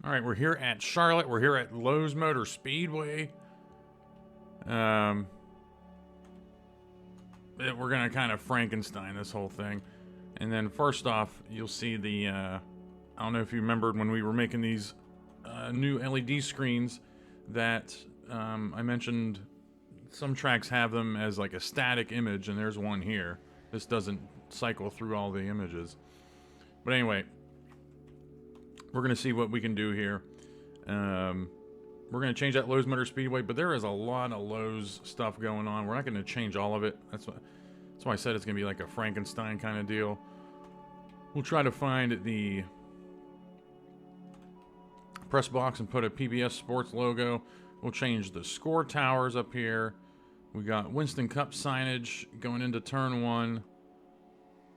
All right, we're here at Charlotte. We're here at Lowe's Motor Speedway. We're gonna kind of Frankenstein this whole thing. And then first off, you'll see the, I don't know if you remembered when we were making these new LED screens that I mentioned some tracks have them as like a static image, and there's one here. This doesn't cycle through all the images. But anyway, we're going to see what we can do here. We're going to change that Lowe's Motor Speedway, but there is a lot of Lowe's stuff going on. We're not going to change all of it. That's why I said it's going to be like a Frankenstein kind of deal. We'll try to find the press box and put a PBS Sports logo. We'll change the score towers up here. We got Winston Cup signage going into turn 1.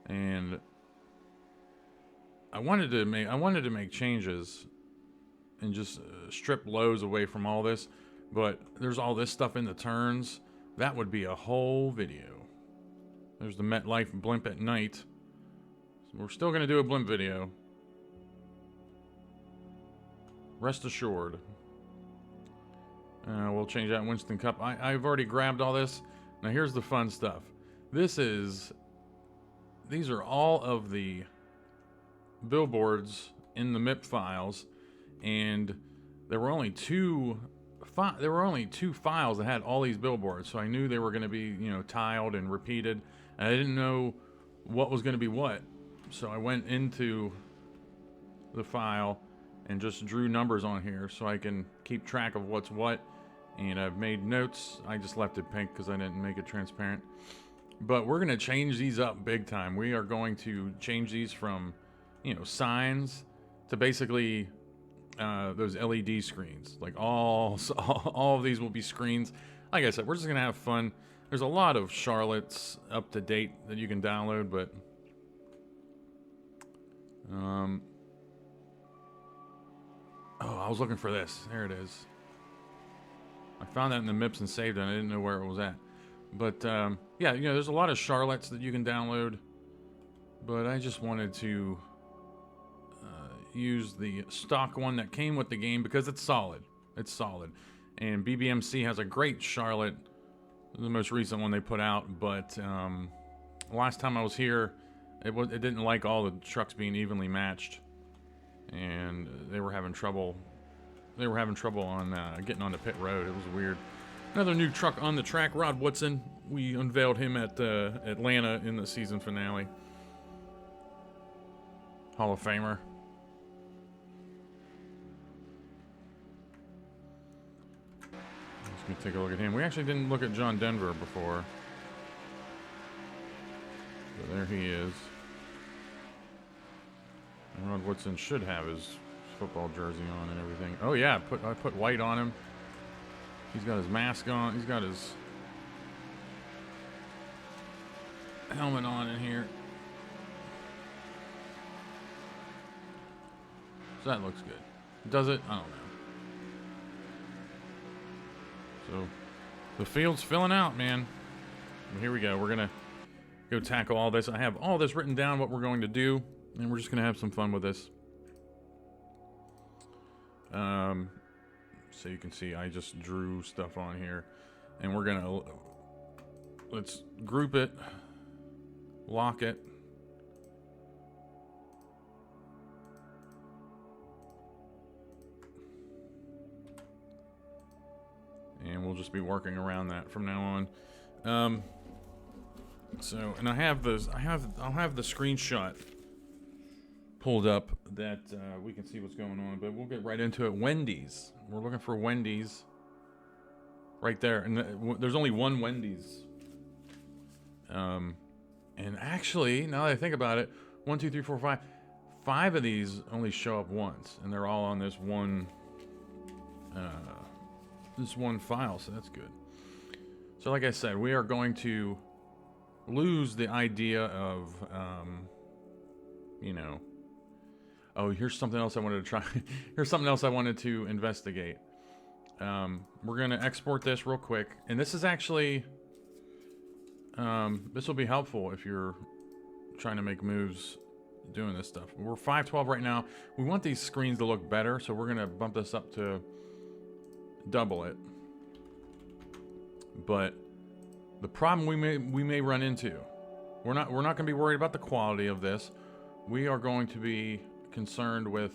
And I wanted to make changes and just strip Lowe's away from all this, but there's all this stuff in the turns. That would be a whole video. There's the MetLife blimp at night. So we're still going to do a blimp video. Rest assured. We'll change that Winston Cup. I've already grabbed all this. Now here's the fun stuff. These are all of the billboards in the MIP files, and there were only two files that had all these billboards, so I knew they were going to be, you know, tiled and repeated, and I didn't know what was going to be what. So I went into the file and just drew numbers on here so I can keep track of what's what. And I've made notes. I just left it pink because I didn't make it transparent. But we're going to change these up big time. We are going to change these from, you know, signs to basically those LED screens. Like all of these will be screens. Like I said, we're just going to have fun. There's a lot of Charlotte's up to date that you can download, but oh, I was looking for this. There it is. I found that in the MIPS and saved it. I didn't know where it was at. But, yeah, you know, there's a lot of Charlottes that you can download. But I just wanted to use the stock one that came with the game because it's solid. It's solid. And BBMC has a great Charlotte, the most recent one they put out. But last time I was here, it didn't like all the trucks being evenly matched. And they were having trouble. They were having trouble on getting on the pit road. It was weird. Another new truck on the track, Rod Woodson. We unveiled him at Atlanta in the season finale. Hall of Famer. Let's go take a look at him. We actually didn't look at John Denver before. So there he is. And Rod Woodson should have his football jersey on and everything. Oh yeah, I put white on him. He's got his mask on. He's got his helmet on in here. So that looks good. Does it? I don't know. So the field's filling out, man. And here we go. We're going to go tackle all this. I have all this written down, what we're going to do, and we're just going to have some fun with this. So you can see I just drew stuff on here, and we're gonna let's group it, lock it, and we'll just be working around that from now on. So, and I'll have the screenshot pulled up that we can see what's going on, but we'll get right into it. Wendy's. We're looking for Wendy's right there, and there's only one Wendy's. And actually, now that I think about it, 1, 2, 3, 4, 5, 5 of these only show up once, and they're all on this one file, so that's good. So like I said, we are going to lose the idea of, you know, oh, here's something else I wanted to try. Here's something else I wanted to investigate. We're going to export this real quick. And this is actually, this will be helpful if you're trying to make moves doing this stuff. We're 512 right now. We want these screens to look better, so we're gonna bump this up to double it. But the problem we may run into, we're not gonna be worried about the quality of this. We are going to be concerned with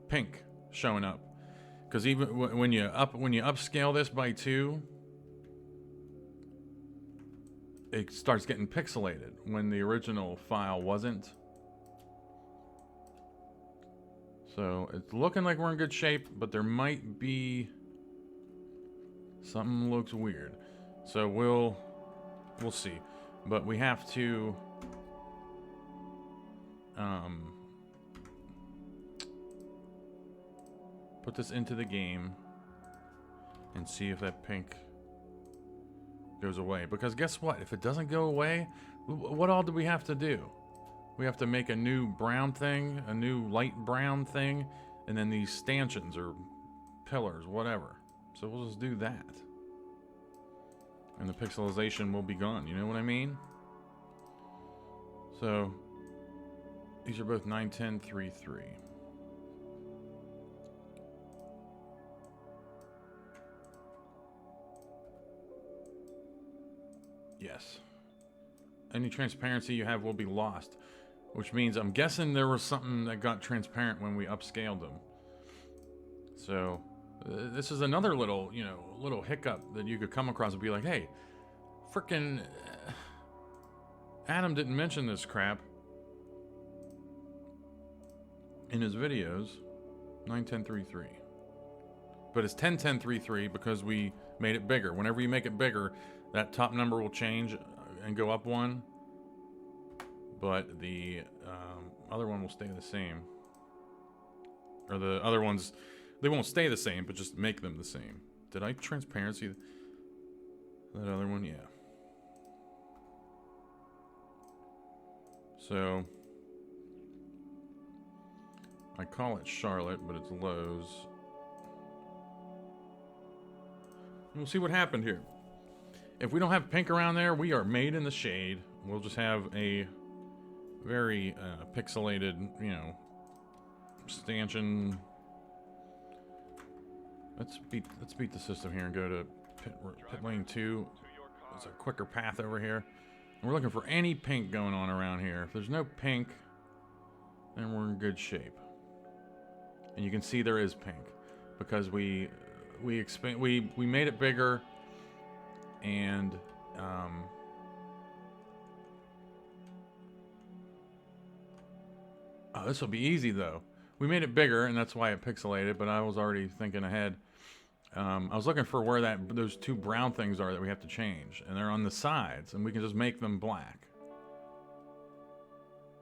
pink showing up, because even when you upscale this by 2, it starts getting pixelated when the original file wasn't. So it's looking like we're in good shape, but there might be something looks weird. So we'll see. But we have to put this into the game and see if that pink goes away. Because guess what? If it doesn't go away, what all do we have to do? We have to make a new brown thing, a new light brown thing, and then these stanchions or pillars, whatever. So we'll just do that. And the pixelization will be gone, you know what I mean? So these are both 91033. Yes. Any transparency you have will be lost, which means I'm guessing there was something that got transparent when we upscaled them. So this is another little, little hiccup that you could come across and be like, hey, frickin' Adam didn't mention this crap in his videos. 91033. But it's 101033 because we made it bigger. Whenever you make it bigger, that top number will change and go up 1, but the other one will stay the same. Or the other ones, they won't stay the same, but just make them the same. Did I transparency that other one? Yeah. So I call it Charlotte, but it's Lowe's. We'll see what happened here. If we don't have pink around there, we are made in the shade. We'll just have a very pixelated, stanchion. Let's beat the system here and go to pit lane 2. There's a quicker path over here. And we're looking for any pink going on around here. If there's no pink, then we're in good shape. And you can see there is pink because we made it bigger. And oh, this will be easy though. We made it bigger, and that's why it pixelated. But I was already thinking ahead. I was looking for where those 2 brown things are that we have to change, and they're on the sides, and we can just make them black.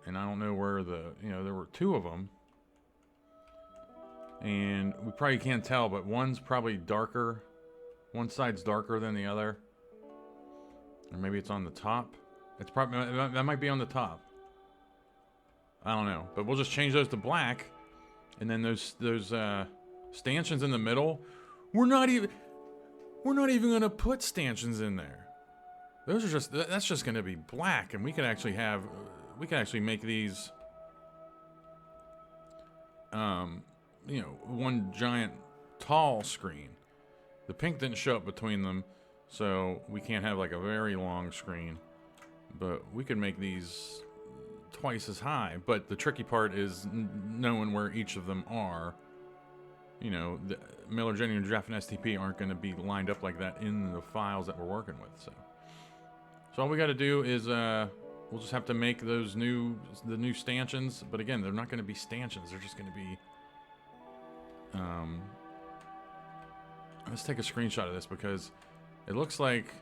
And I don't know where there were 2 of them, and we probably can't tell, but one's probably darker. One side's darker than the other. Or maybe it's on the top. It's probably that might be on the top. I don't know, but we'll just change those to black, and then those stanchions in the middle. We're not even gonna put stanchions in there. That's just gonna be black, and we can actually make these one giant tall screen. The pink didn't show up between them, so we can't have like a very long screen, but we could make these twice as high. But the tricky part is knowing where each of them are. The Miller Genuine Draft and STP aren't going to be lined up like that in the files that we're working with. So all we got to do is we'll just have to make the new stanchions. But again, they're not going to be stanchions. They're just going to be let's take a screenshot of this because it looks like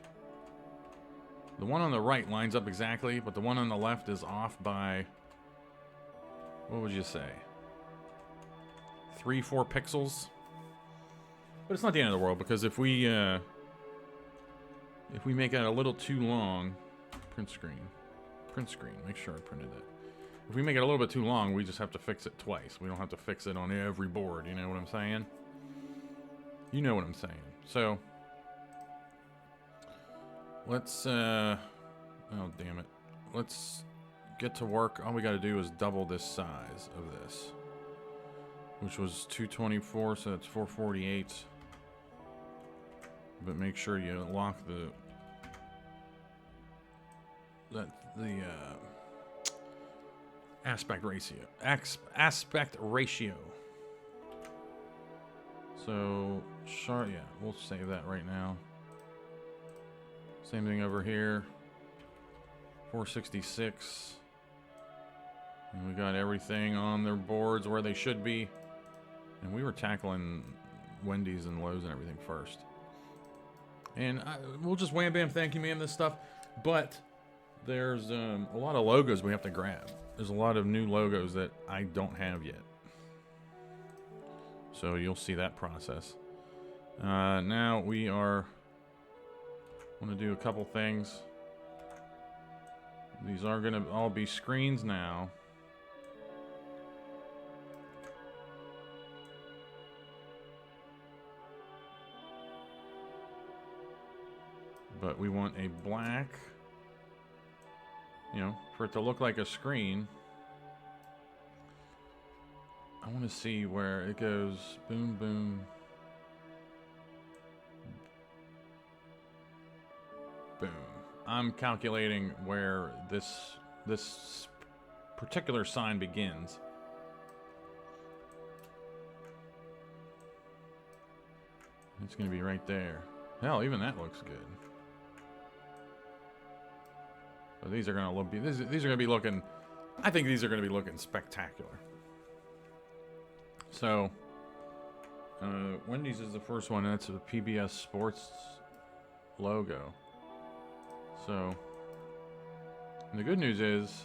the one on the right lines up exactly, but the one on the left is off by, what would you say, 3-4 pixels? But it's not the end of the world, because if we make it a little too long, print screen, make sure I printed it. If we make it a little bit too long, we just have to fix it twice. We don't have to fix it on every board, you know what I'm saying? You know what I'm saying. So let's oh damn it. let's get to work. All we got to do is double this size of this, which was 224, so that's 448. But make sure you lock the aspect ratio. Aspect ratio. So, sure, yeah, we'll save that right now. Same thing over here. 466. And we got everything on their boards where they should be. And we were tackling Wendy's and Lowe's and everything first. And we'll just wham bam thank you ma'am this stuff. But there's a lot of logos we have to grab. There's a lot of new logos that I don't have yet. So you'll see that process. Now we are want to do a couple things. These are going to all be screens now. But we want a black, you know, for it to look like a screen. I want to see where it goes. Boom, boom. Boom. I'm calculating where this particular sign begins. It's going to be right there. Hell, even that looks good. So these are going to look. These are going to be looking. I think these are going to be looking spectacular. So, Wendy's is the first one. And that's a PBS Sports logo. So, and the good news is,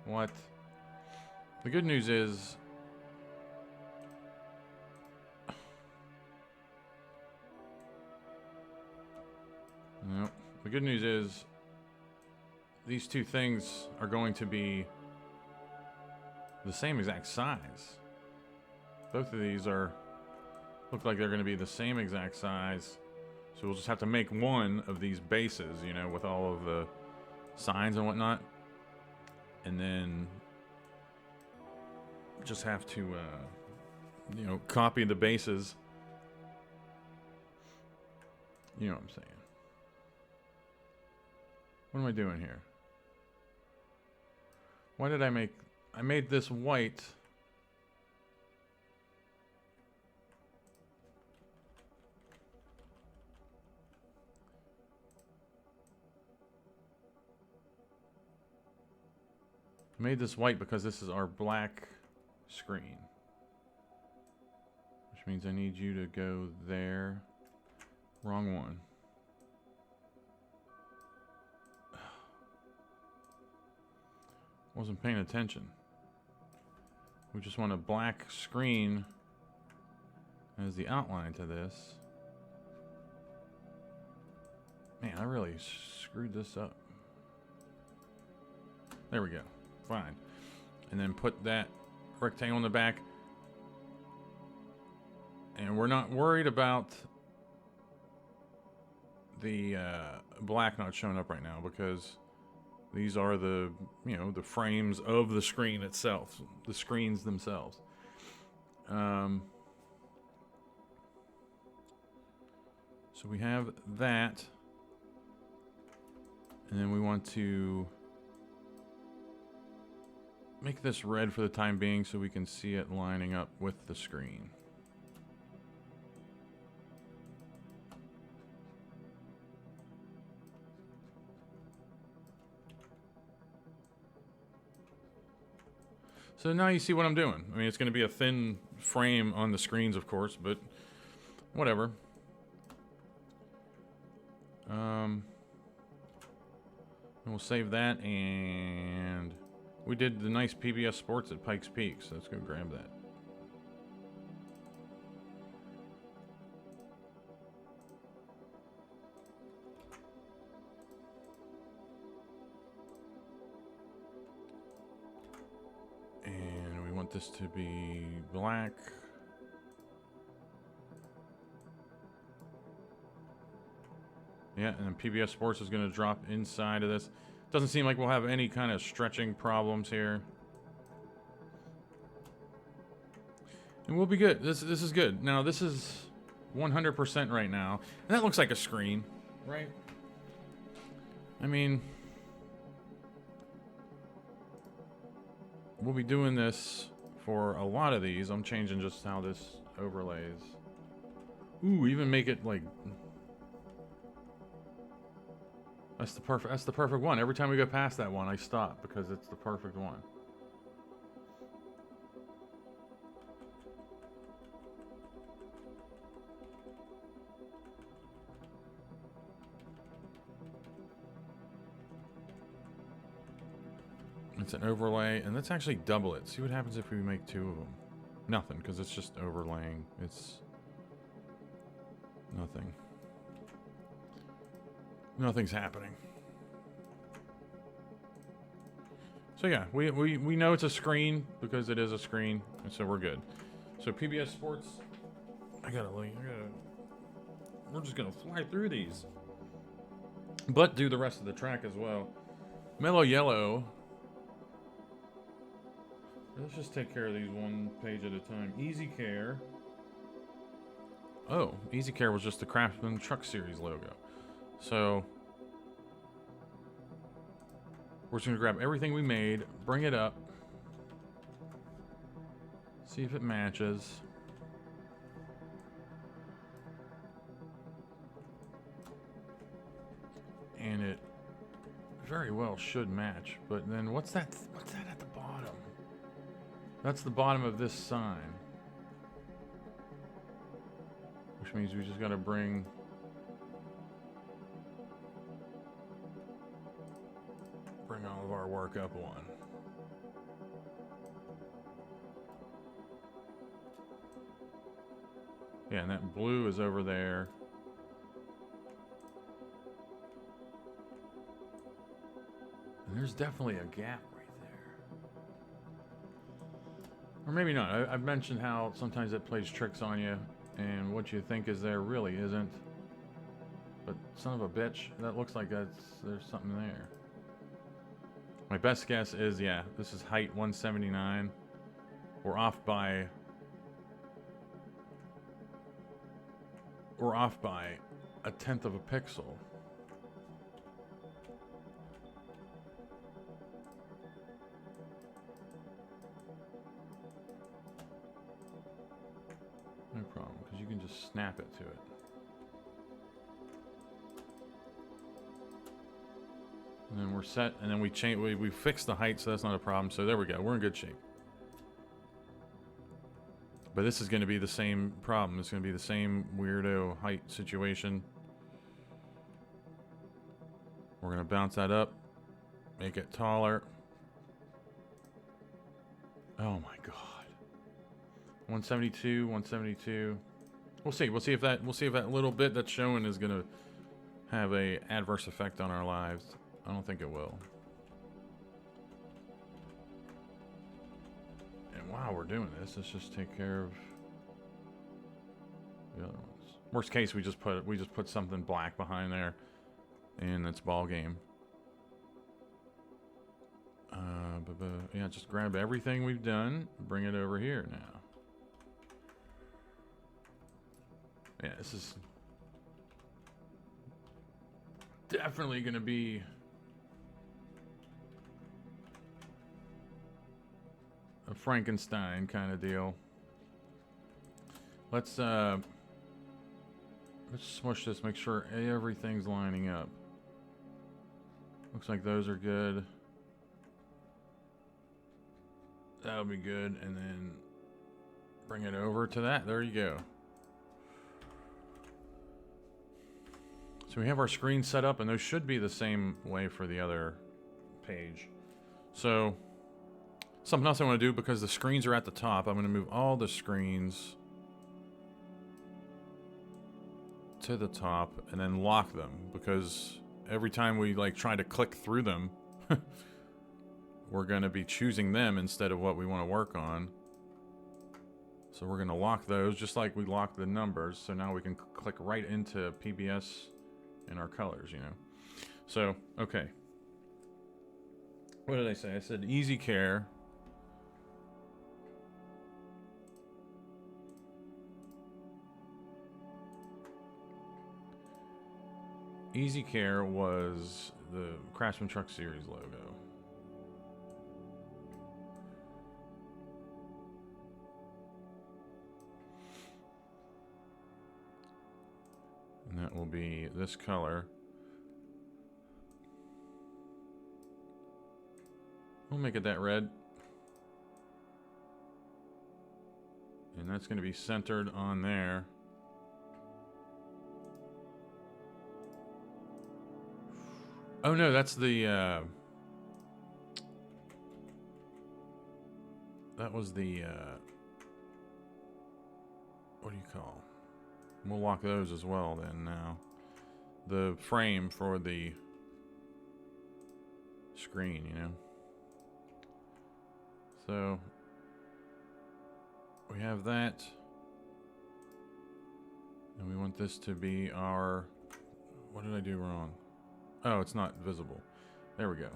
what? The good news is, no. The good news is, these two things are going to be the same exact size. Both of these look like they're going to be the same exact size. So we'll just have to make one of these bases, you know, with all of the signs and whatnot. And then just have to, you know, copy the bases. You know what I'm saying. What am I doing here? Why did I made this white. I made this white because this is our black screen. Which means I need you to go there. Wrong one. Wasn't paying attention. We just want a black screen as the outline to this. Man, I really screwed this up. There we go. Fine. And then put that rectangle in the back. And we're not worried about the black not showing up right now because these are the, you know, the frames of the screen itself, the screens themselves. So we have that. And then we want to make this red for the time being so we can see it lining up with the screen. So now you see what I'm doing. I mean, it's going to be a thin frame on the screens, of course, but whatever. And we'll save that, and we did the nice PBS Sports at Pikes Peak, so let's go grab that. And we want this to be black. Yeah, and then PBS Sports is going to drop inside of this. Doesn't seem like we'll have any kind of stretching problems here. And we'll be good. This is good. Now, this is 100% right now. And that looks like a screen, right? I mean, we'll be doing this for a lot of these. I'm changing just how this overlays. Ooh, even make it like... That's the perfect one. Every time we go past that one, I stop because it's the perfect one. It's an overlay, and let's actually double it. See what happens if we make two of them. Nothing, because it's just overlaying. It's nothing. Nothing's happening. So yeah, we know it's a screen because it is a screen, and so we're good. So PBS Sports, we're just gonna fly through these, but do the rest of the track as well. Mellow Yellow. Let's just take care of these one page at a time. Easy Care. Oh, Easy Care was just the Craftsman Truck Series logo. So we're just gonna grab everything we made, bring it up, see if it matches. And it very well should match. But then what's that at the bottom? That's the bottom of this sign. Which means we just gotta bring all of our work up one. Yeah, and that blue is over there. And there's definitely a gap right there. Or maybe not. I've mentioned how sometimes it plays tricks on you, and what you think is there really isn't. But son of a bitch, that looks like there's something there. My best guess is, yeah, this is height 179. We're off by a tenth of a pixel. No problem, because you can just snap it to it. And then we're set, and then we fixed the height, so that's not a problem. So there we go, we're in good shape. But this is going to be the same problem. It's going to be the same weirdo height situation. We're going to bounce that up, make it taller. Oh my god. 172, 172. We'll see. We'll see if that little bit that's showing is going to have a adverse effect on our lives. I don't think it will. And while we're doing this, let's just take care of the other ones. Worst case, we just put something black behind there, and it's ball game. Yeah, just grab everything we've done, bring it over here now. Yeah, this is definitely going to be a Frankenstein kind of deal. Let's smush this, make sure everything's lining up. Looks like those are good. That'll be good, and then bring it over to that. There you go. So we have our screen set up, and those should be the same way for the other page. So something else I want to do, because the screens are at the top, I'm going to move all the screens to the top and then lock them, because every time we like try to click through them, we're going to be choosing them instead of what we want to work on. So we're going to lock those just like we locked the numbers. So now we can click right into PBS and our colors, you know. So, okay. What did I say? I said easy care. Easy Care was the Craftsman Truck Series logo. And that will be this color. We'll make it that red. And that's going to be centered on there. Oh no, that's the that was the what do you call? We'll lock those as well then now. The frame for the screen, you know. So we have that. And we want this to be our, what did I do wrong? Oh, it's not visible. There we go.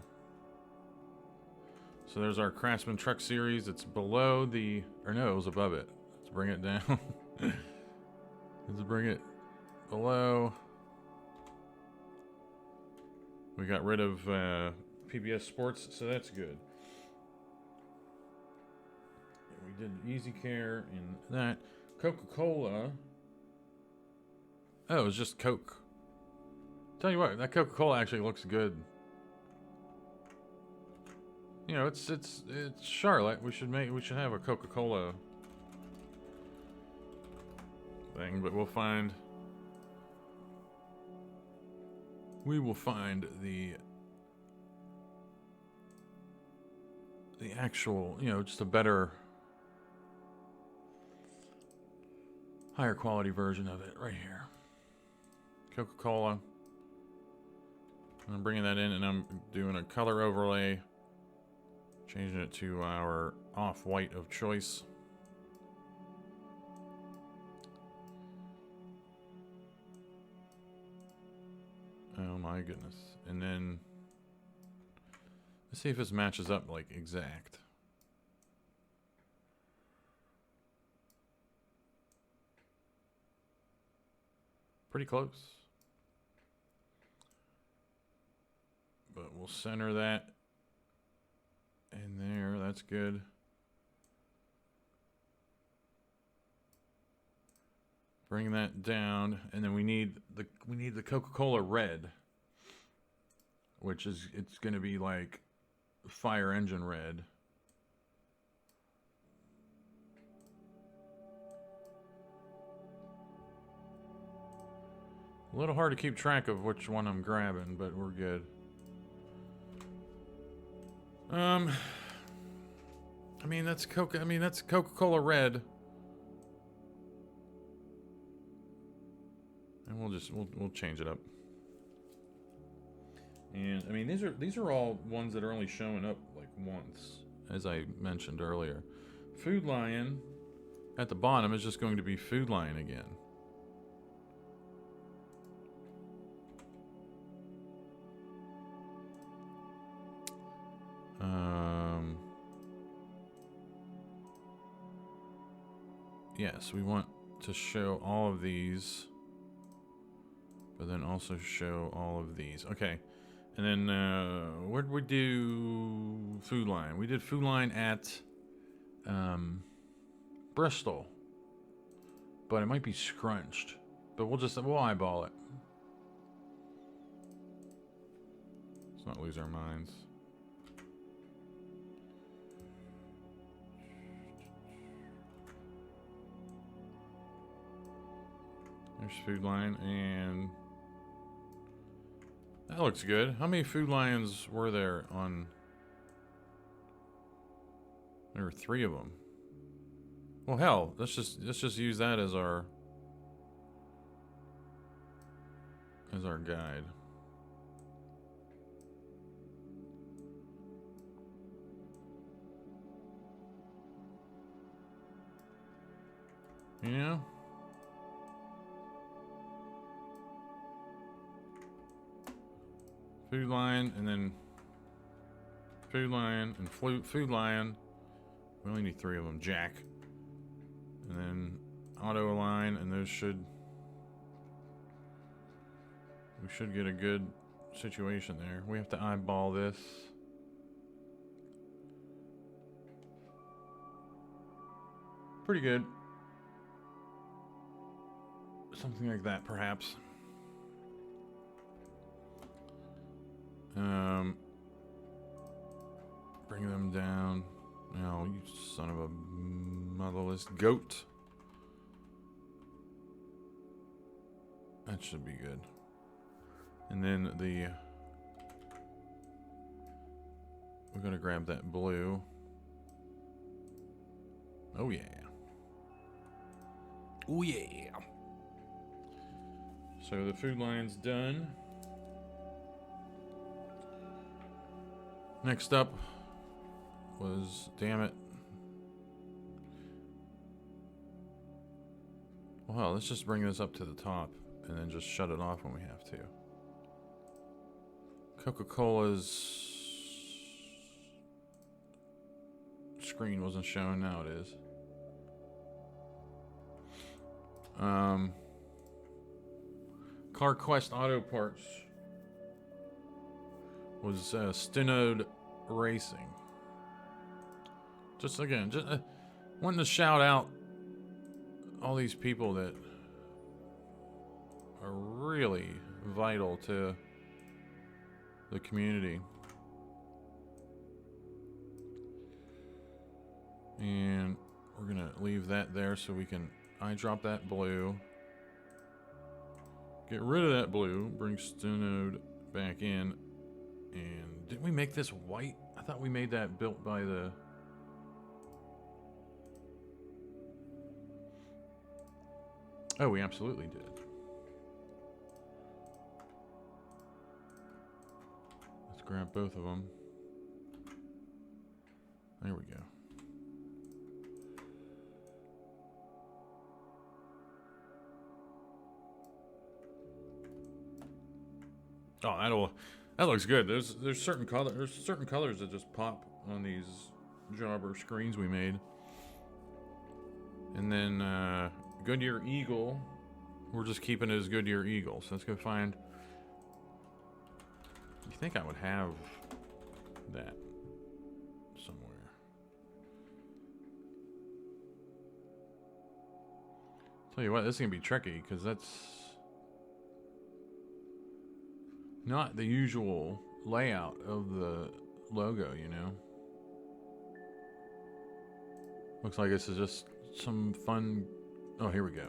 So there's our Craftsman Truck Series. It's below the, or no, it was above it. Let's bring it down. Let's bring it below. We got rid of PBS Sports, so that's good. We did Easy Care and that. Coca-Cola. Oh, it was just Coke. Tell you what, that Coca-Cola actually looks good. You know, it's Charlotte. We should have a Coca-Cola thing, but we will find the actual, you know, just a better, higher quality version of it right here. Coca-Cola. I'm bringing that in and I'm doing a color overlay, changing it to our off-white of choice. Oh my goodness. And then let's see if this matches up like exact. Pretty close. But we'll center that in there. That's good. Bring that down, and then we need the Coca-Cola red, which is, it's going to be like fire engine red. A little hard to keep track of which one I'm grabbing, but we're good. I mean that's Coca-Cola red. And we'll change it up. And I mean these are all ones that are only showing up like once, as I mentioned earlier. Food Lion at the bottom is just going to be Food Lion again. Yes, we want to show all of these, but then also show all of these. Okay, and then where did we do Food Line? We did Food Line at Bristol, but it might be scrunched. But we'll eyeball it. Let's not lose our minds. There's Food Line, and that looks good. How many Food Lions were there on? There were 3 of them. Well, hell, let's just use that as our guide. You know? Food Line, and then Food Lion, and Food Lion. We only need 3 of them. Jack. And then Auto Align, and those should... We should get a good situation there. We have to eyeball this. Pretty good. Something like that, perhaps. Bring them down. Oh, you son of a motherless goat. That should be good. And then we're gonna grab that blue. Oh yeah. Oh yeah. So the Food Lion's done. Next up was, damn it. Well, let's just bring this up to the top and then just shut it off when we have to. Coca-Cola's screen wasn't showing, now it is. CarQuest Auto Parts was Stenode Racing. Just again, wanting to shout out all these people that are really vital to the community. And we're gonna leave that there so we can eyedrop that blue. Get rid of that blue, bring Stenode back in. And didn't we make this white? I thought we made that built by the... Oh, we absolutely did. Let's grab both of them. There we go. Oh, that looks good. There's certain colors that just pop on these jobber screens we made. And then Goodyear Eagle, we're just keeping it as Goodyear Eagle. So let's go find. You think I would have that somewhere? Tell you what, this is gonna be tricky because that's not the usual layout of the logo, you know. Looks like this is just some fun. Oh, here we go.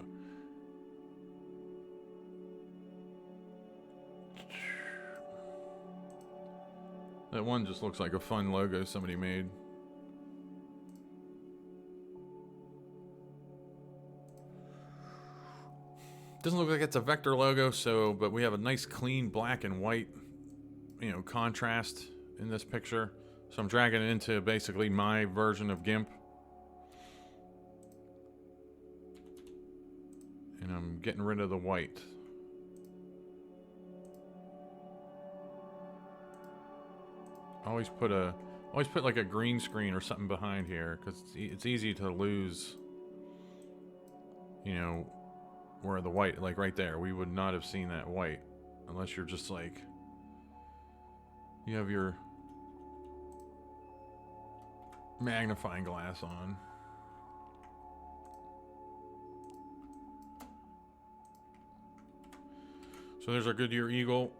That one just looks like a fun logo somebody made. Doesn't look like it's a vector logo, but we have a nice clean black and white, you know, contrast in this picture. So I'm dragging it into basically my version of GIMP. And I'm getting rid of the white. Always put like a green screen or something behind here, because it's easy to lose, you know, where the white, like right there, we would not have seen that white unless you're just like, you have your magnifying glass on. So there's our Goodyear Eagle.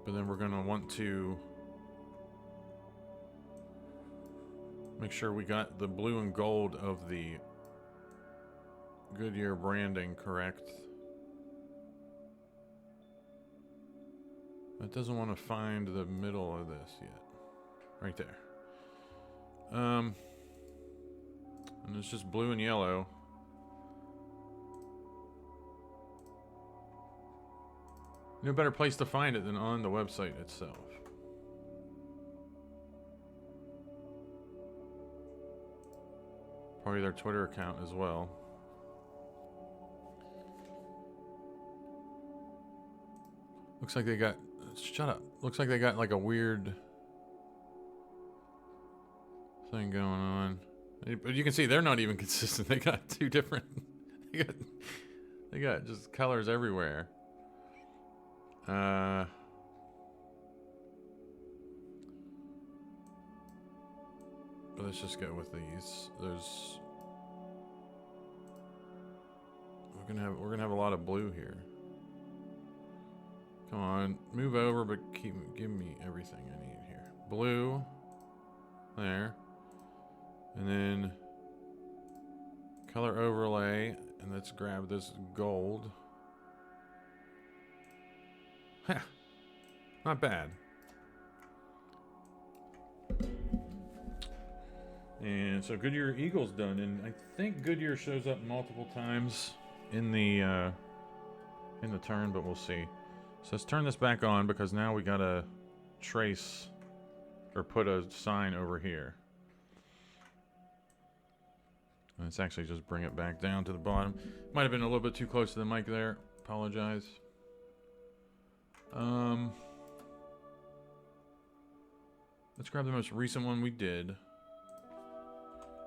But then we're gonna want to make sure we got the blue and gold of the Goodyear branding correct. It doesn't want to find the middle of this yet. Right there. And it's just blue and yellow. No better place to find it than on the website itself. Probably their Twitter account as well. Looks like they got shut up. Looks like they got like a weird thing going on. But you can see they're not even consistent. They got two different. They got just colors everywhere. Let's just go with these. We're gonna have a lot of blue here. Come on, move over, but give me everything I need here. Blue, there, and then color overlay, and let's grab this gold. Heh, not bad. And so Goodyear Eagle's done, and I think Goodyear shows up multiple times in the turn, but we'll see. So let's turn this back on because now we gotta trace or put a sign over here. Let's actually just bring it back down to the bottom. Might have been a little bit too close to the mic there. Apologize. Let's grab the most recent one we did.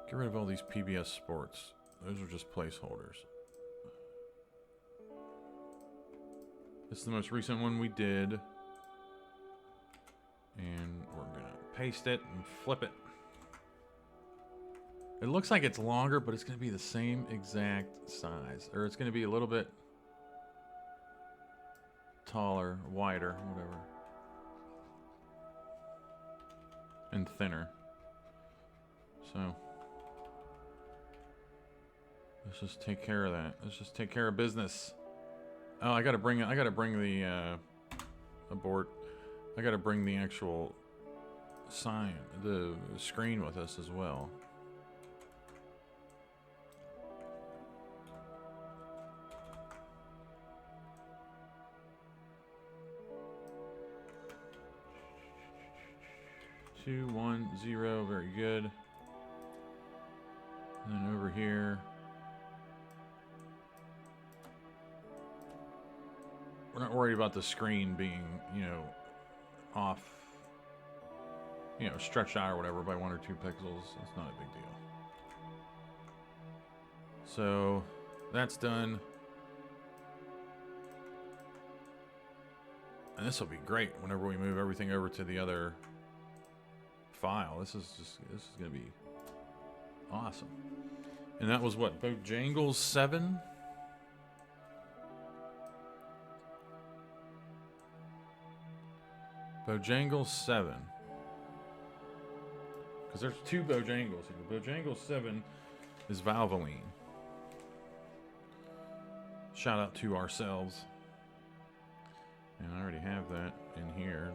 Get rid of all these PBS Sports. Those are just placeholders. This is the most recent one we did. And we're going to paste it and flip it. It looks like it's longer, but it's going to be the same exact size. Or it's going to be a little bit taller, wider, whatever. And thinner. So let's just take care of that. Let's just take care of business. Oh, I gotta bring the abort. I gotta bring the actual sign, the screen with us as well. Two, 1, 0, very good. And then over here. We're not worried about the screen being, off, stretched out or whatever by 1 or 2 pixels. It's not a big deal. So that's done. And this will be great whenever we move everything over to the other file. This is going to be awesome. And that was what? Bojangles 7? Bojangles 7. Because there's 2 Bojangles here. Bojangles 7 is Valvoline. Shout out to ourselves. And I already have that in here.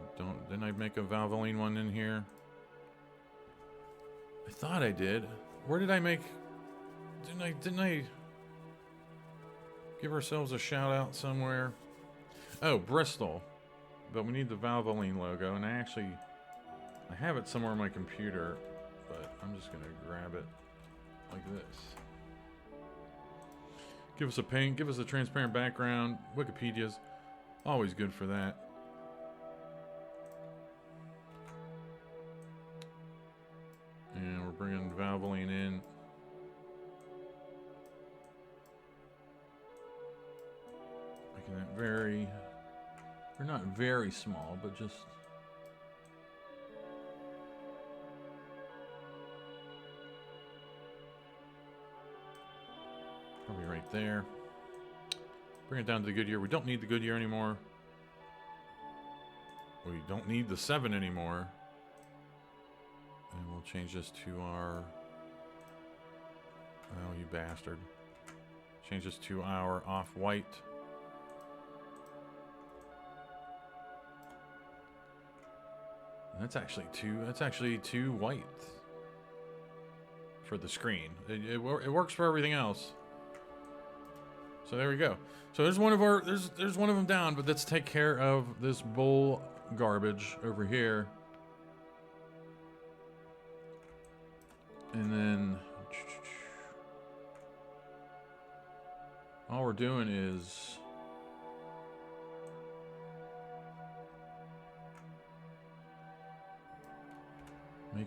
Didn't I make a Valvoline one in here? I thought I did. Where did I make... Didn't I give ourselves a shout out somewhere? Oh, Bristol. But we need the Valvoline logo, and I have it somewhere on my computer, but I'm just gonna grab it like this. Give us a paint, give us a transparent background. Wikipedia's always good for that. And we're bringing Valvoline in. Making that very... They're not very small, but just... Probably right there. Bring it down to the Goodyear. We don't need the Goodyear anymore. We don't need the 7 anymore. And we'll change this to our... Oh, you bastard. Change this to our off-white. That's actually too white for the screen. It works for everything else. So there we go. So there's one of our there's one of them down, but let's take care of this bull garbage over here. And then all we're doing is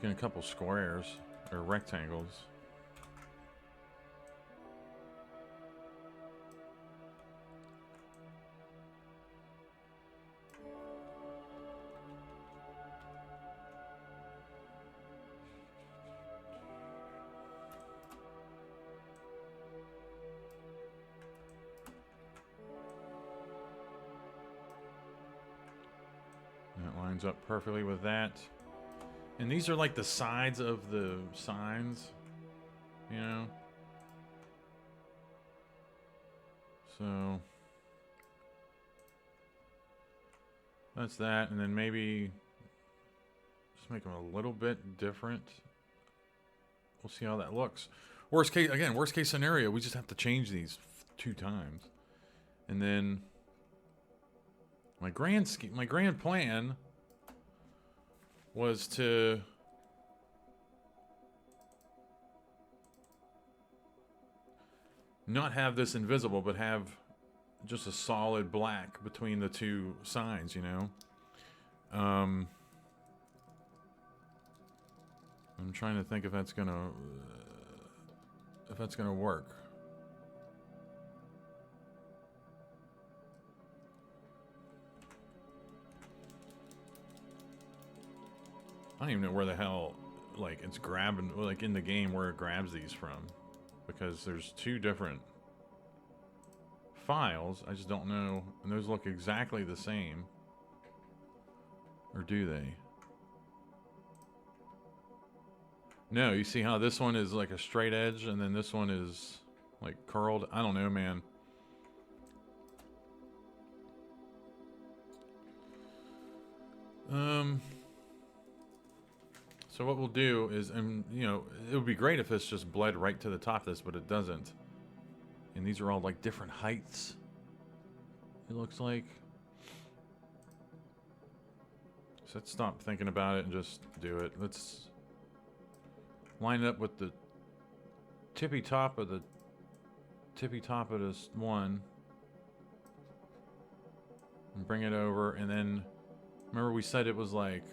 Making a couple squares or rectangles. That lines up perfectly with that. And these are like the sides of the signs, you know? So that's that, and then maybe just make them a little bit different. We'll see how that looks. Worst case scenario, we just have to change these 2 times. And then my grand plan was to not have this invisible, but have just a solid black between the 2 signs, you know? I'm trying to think if that's gonna work. I don't even know where the hell, like, it's grabbing, like, in the game where it grabs these from. Because there's 2 different files. I just don't know. And those look exactly the same. Or do they? No, you see how this one is like a straight edge and then this one is like curled? I don't know, man. So what we'll do is, you know, it would be great if this just bled right to the top of this, but it doesn't. And these are all like different heights, it looks like. So let's stop thinking about it and just do it. Let's line it up with the tippy top of this one. And bring it over, and then, remember we said it was like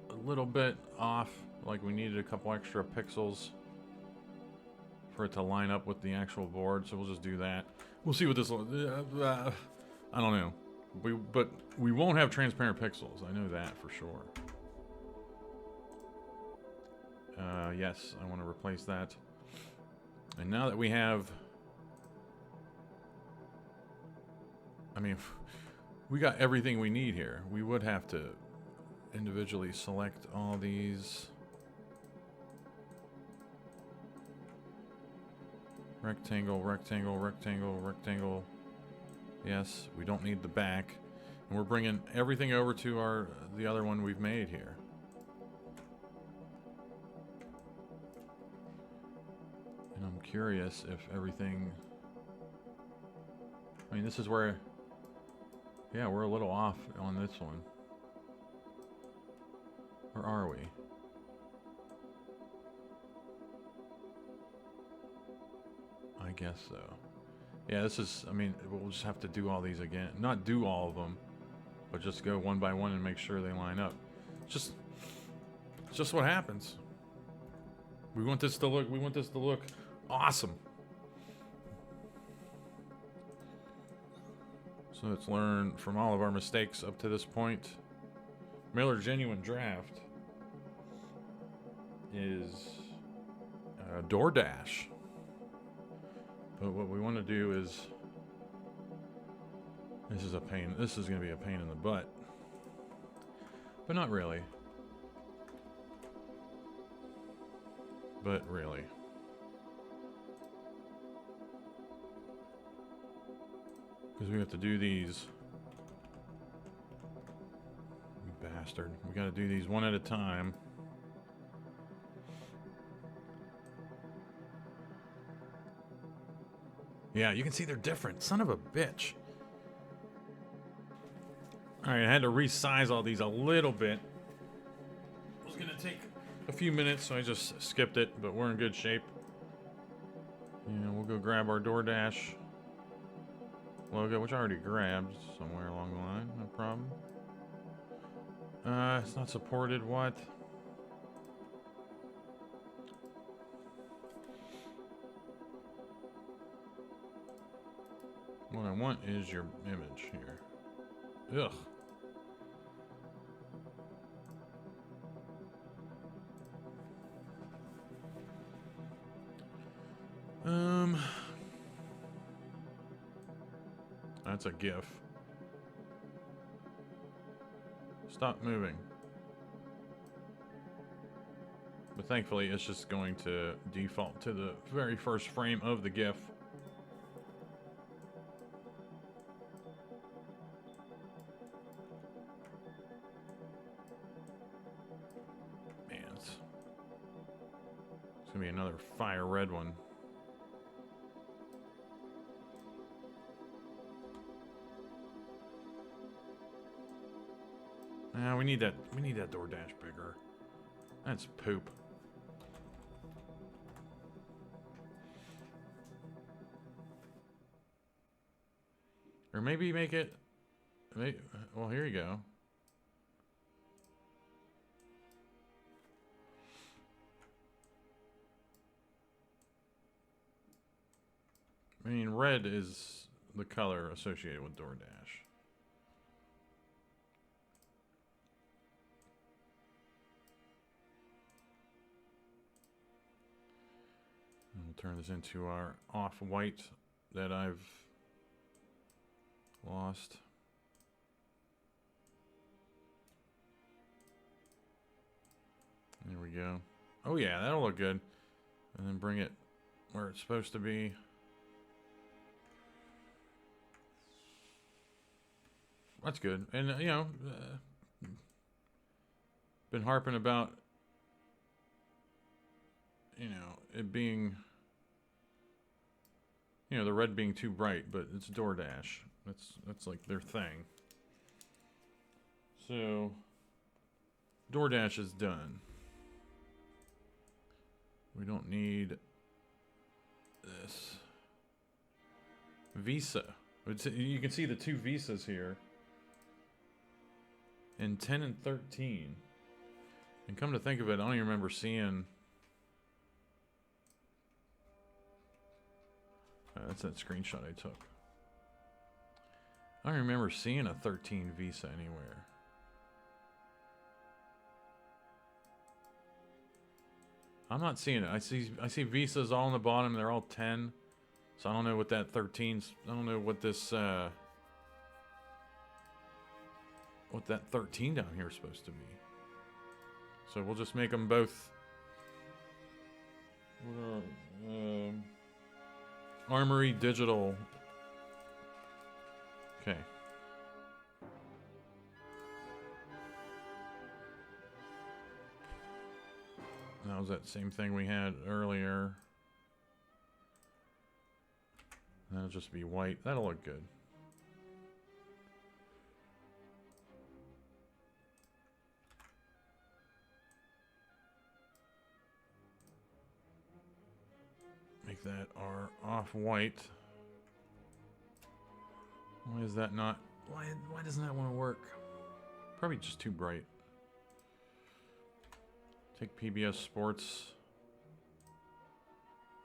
a little bit off, like we needed a couple extra pixels for it to line up with the actual board, so we'll just do that. We'll see what this looks. I don't know, but we won't have transparent pixels. I know that for sure. Yes, I want to replace that. And now that we have, I mean, we got everything we need here. We would have to individually select all these. Rectangle, rectangle, rectangle, rectangle. Yes, we don't need the back. And we're bringing everything over to the other one we've made here. And I'm curious if everything, I mean, this is where, yeah, we're a little off on this one. Or are we? I guess so. Yeah, this is, I mean, we'll just have to do all these again. Not do all of them, but just go one by one and make sure they line up. It's just what happens. We want this to look awesome. So let's learn from all of our mistakes up to this point. Miller Genuine Draft is DoorDash. But what we want to do is, this is going to be a pain in the butt. But not really. But really. Because we have to do these. You bastard. We got to do these one at a time. Yeah, you can see they're different. Son of a bitch. Alright, I had to resize all these a little bit. It was going to take a few minutes, so I just skipped it, but we're in good shape. Yeah, we'll go grab our DoorDash logo, which I already grabbed somewhere along the line. No problem. It's not supported. What? What I want is your image here. Ugh. That's a GIF. Stop moving. But thankfully, it's just going to default to the very first frame of the GIF. Man, it's gonna be another fire red one. We need that DoorDash bigger. That's poop. Or maybe make it... well, here you go. I mean, red is the color associated with DoorDash. We'll turn this into our off-white that I've lost. There we go. Oh yeah, that'll look good. And then bring it where it's supposed to be. That's good. And, you know, been harping about, you know, it being, you know, the red being too bright, but it's DoorDash. That's like their thing. So, DoorDash is done. We don't need this. Visa. You can see the two visas here. In 10 and 13. And come to think of it, I don't even remember seeing... that's that screenshot I took. I don't remember seeing a 13 visa anywhere. I'm not seeing it. I see visas all on the bottom. They're all 10. So I don't know what that 13's... I don't know what this... what that 13 down here is supposed to be. So we'll just make them both... what are... Armory Digital. Okay. That was that same thing we had earlier. That'll just be white. That'll look good. Make that our off-white. Why is that not... Why doesn't that want to work? Probably just too bright. Take PBS Sports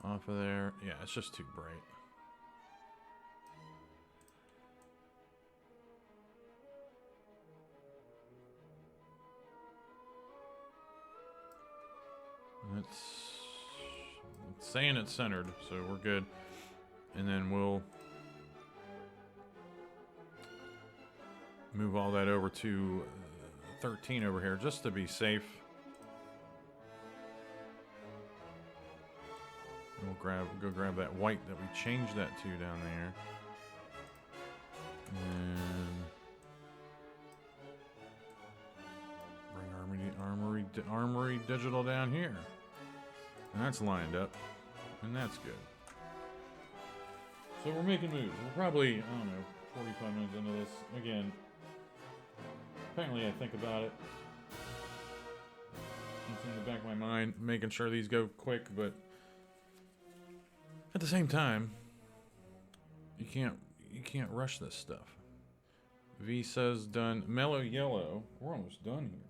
off of there. Yeah, it's just too bright. It's saying it's centered, so we're good. And then we'll move all that over to 13 over here, just to be safe. And we'll go grab that white that we changed that to down there. And bring Armory Digital down here. And that's lined up. And that's good. So we're making moves. We're probably, I don't know, 45 minutes into this. Again, apparently I think about it. It's in the back of my mind, making sure these go quick, but at the same time, you can't rush this stuff. Visa's done. Mellow Yellow. We're almost done here.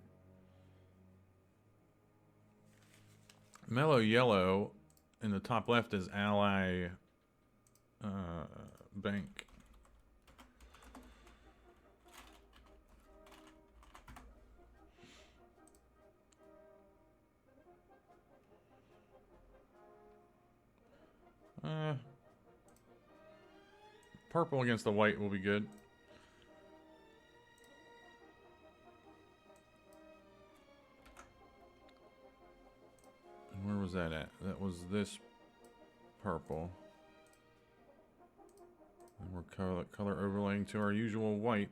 Mellow Yellow in the top left is Ally Bank. Purple against the white will be good. And where was that at? That was this purple. And we're color overlaying to our usual white.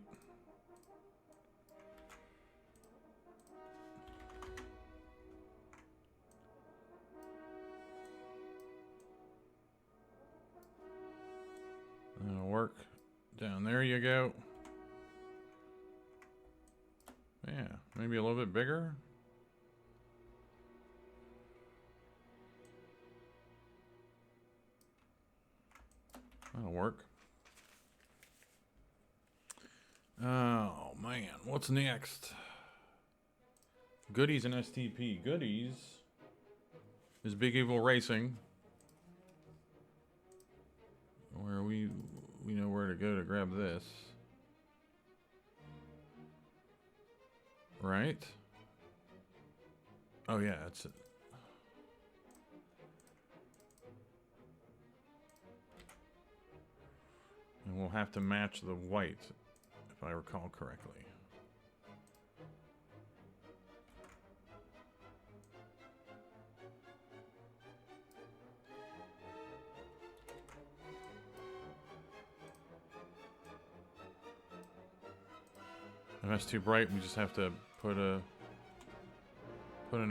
That'll work. Down there you go. Yeah, maybe a little bit bigger. That'll work. Oh man, what's next? Goodies and STP. Goodies is Big Evil Racing, where we know where to go to grab this. Right? Oh yeah, it's and we'll have to match the white, if I recall correctly. If that's too bright, we just have to put an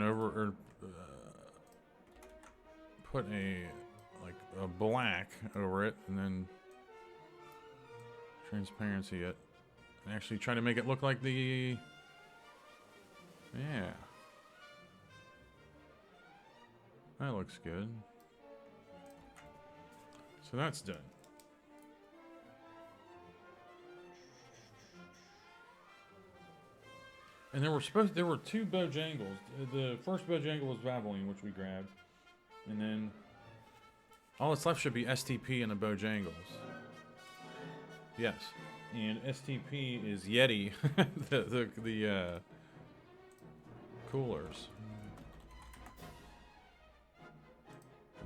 over or put a black over it, and then transparency it, and actually try to make it look like the that looks good. So that's done. And there were two Bojangles. The first Bojangle was Valvoline, which we grabbed. And then all that's left should be STP and the Bojangles. Yes. And STP is Yeti, the coolers.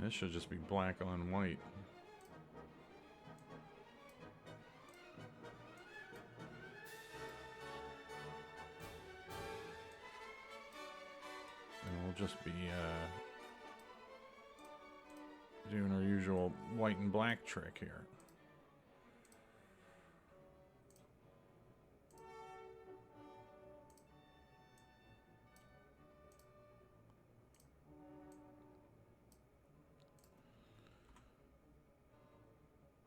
This should just be black on white. Just be doing our usual white and black trick here.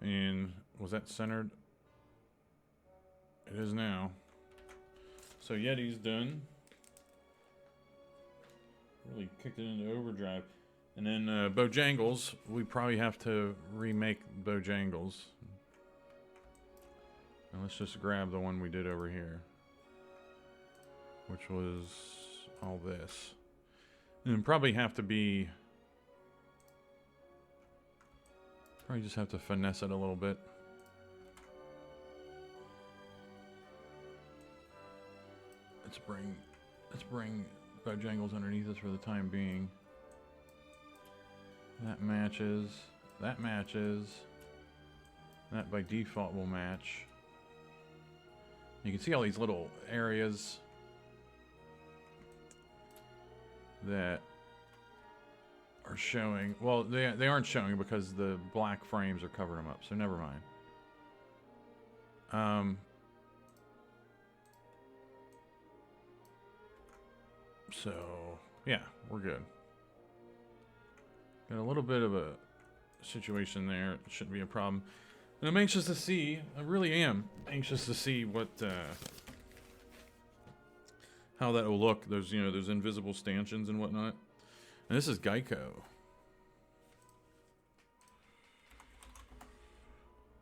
And was that centered? It is now. So Yeti's done. Really kicked it into overdrive. And then Bojangles, we probably have to remake Bojangles. And let's just grab the one we did over here, which was all this. And probably have to be, probably just have to finesse it a little bit. Let's bring Bojangles underneath us for the time being. That matches. That matches. That by default will match. You can see all these little areas that are showing. Well, they aren't showing because the black frames are covering them up, so never mind. So, yeah, we're good. Got a little bit of a situation there. It shouldn't be a problem. And I'm anxious to see, I really am anxious to see what, how that will look. Those, you know, those invisible stanchions and whatnot. And this is Geico.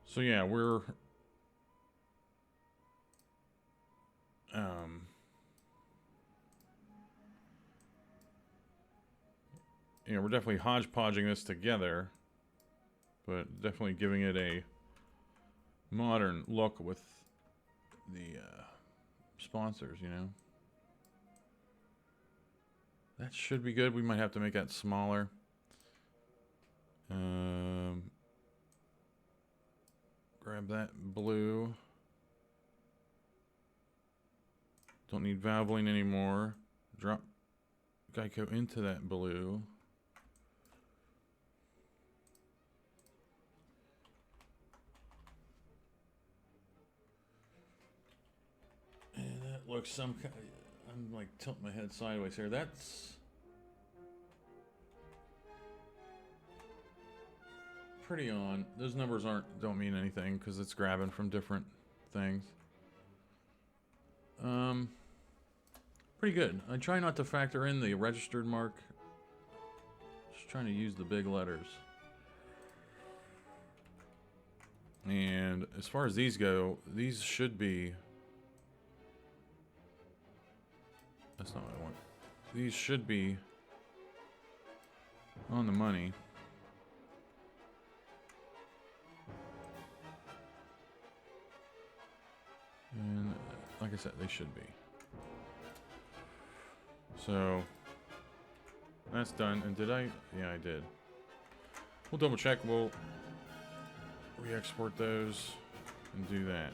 So yeah, we're, you know, we're definitely hodgepodging this together, but definitely giving it a modern look with the sponsors, you know. That should be good. We might have to make that smaller. Grab that blue. Don't need Valvoline anymore. Drop Geico into that blue. And that looks some kind of, I'm like tilting my head sideways here. That's pretty on. Those numbers don't mean anything because it's grabbing from different things. Pretty good. I try not to factor in the registered mark. Just trying to use the big letters. And as far as these go, these should be... That's not what I want. These should be on the money. And like I said, they should be. So that's done. And did I? Yeah, I did. We'll double check. We'll re-export those and do that.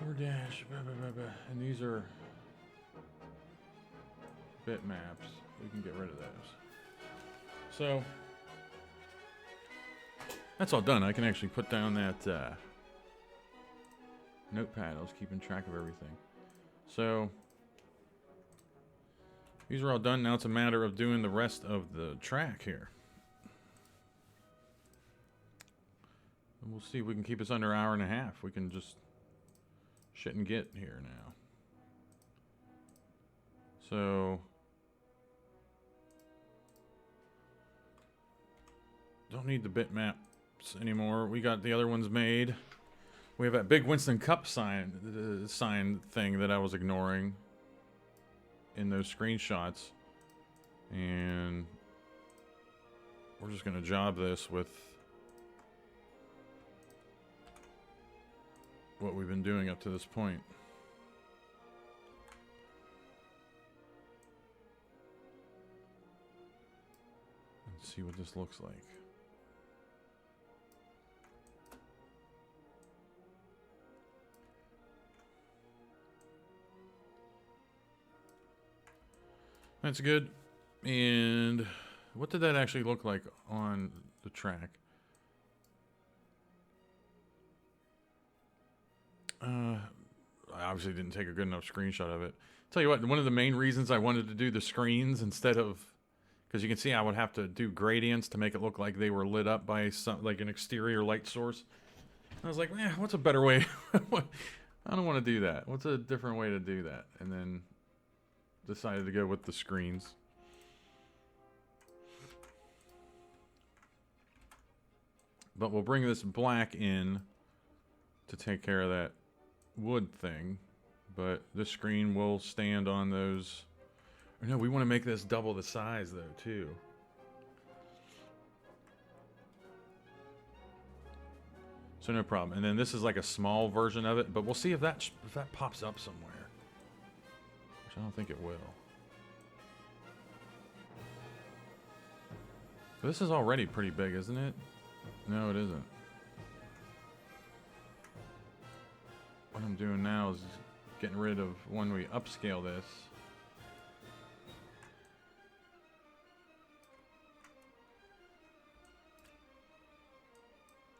DoorDash, and these are bitmaps. We can get rid of those. So that's all done. I can actually put down that notepad. I was keeping track of everything. So these are all done. Now it's a matter of doing the rest of the track here. And we'll see if we can keep us under an hour and a half. We can just shit and get here now. So don't need the bitmaps anymore. We got the other ones made. We have that big Winston Cup sign thing that I was ignoring in those screenshots. And we're just going to job this with what we've been doing up to this point. Let's see what this looks like. That's good. And what did that actually look like on the track? I obviously didn't take a good enough screenshot of it. Tell you what, one of the main reasons I wanted to do the screens instead of, because you can see I would have to do gradients to make it look like they were lit up by some, like an exterior light source. I was like, what's a better way? I don't want to do that. What's a different way to do that? And then decided to go with the screens. But we'll bring this black in to take care of that wood thing. But this screen will stand on those. Or no, we want to make this double the size though too. So no problem. And then this is like a small version of it, but we'll see if that pops up somewhere. I don't think it will. But this is already pretty big, isn't it? No, it isn't. What I'm doing now is getting rid of when we upscale this.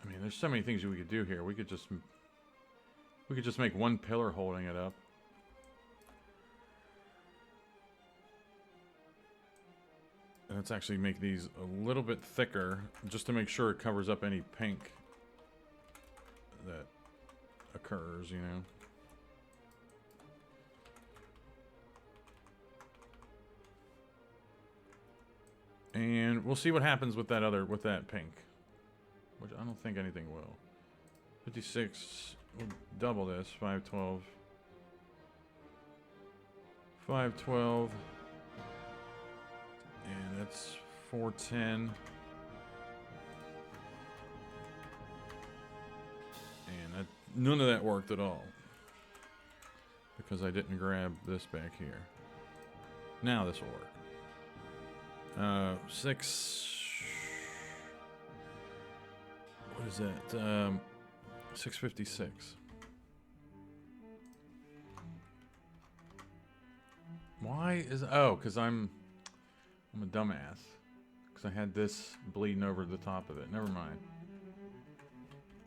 I mean, there's so many things we could do here. We could just make one pillar holding it up. Let's actually make these a little bit thicker just to make sure it covers up any pink that occurs, you know. And we'll see what happens with that pink, which I don't think anything will. 56, we'll double this, 512. 512. And that's 410. And none of that worked at all. Because I didn't grab this back here. Now this will work. Six. What is that? 656. Why is... Oh, because I'm a dumbass. Because I had this bleeding over the top of it. Never mind.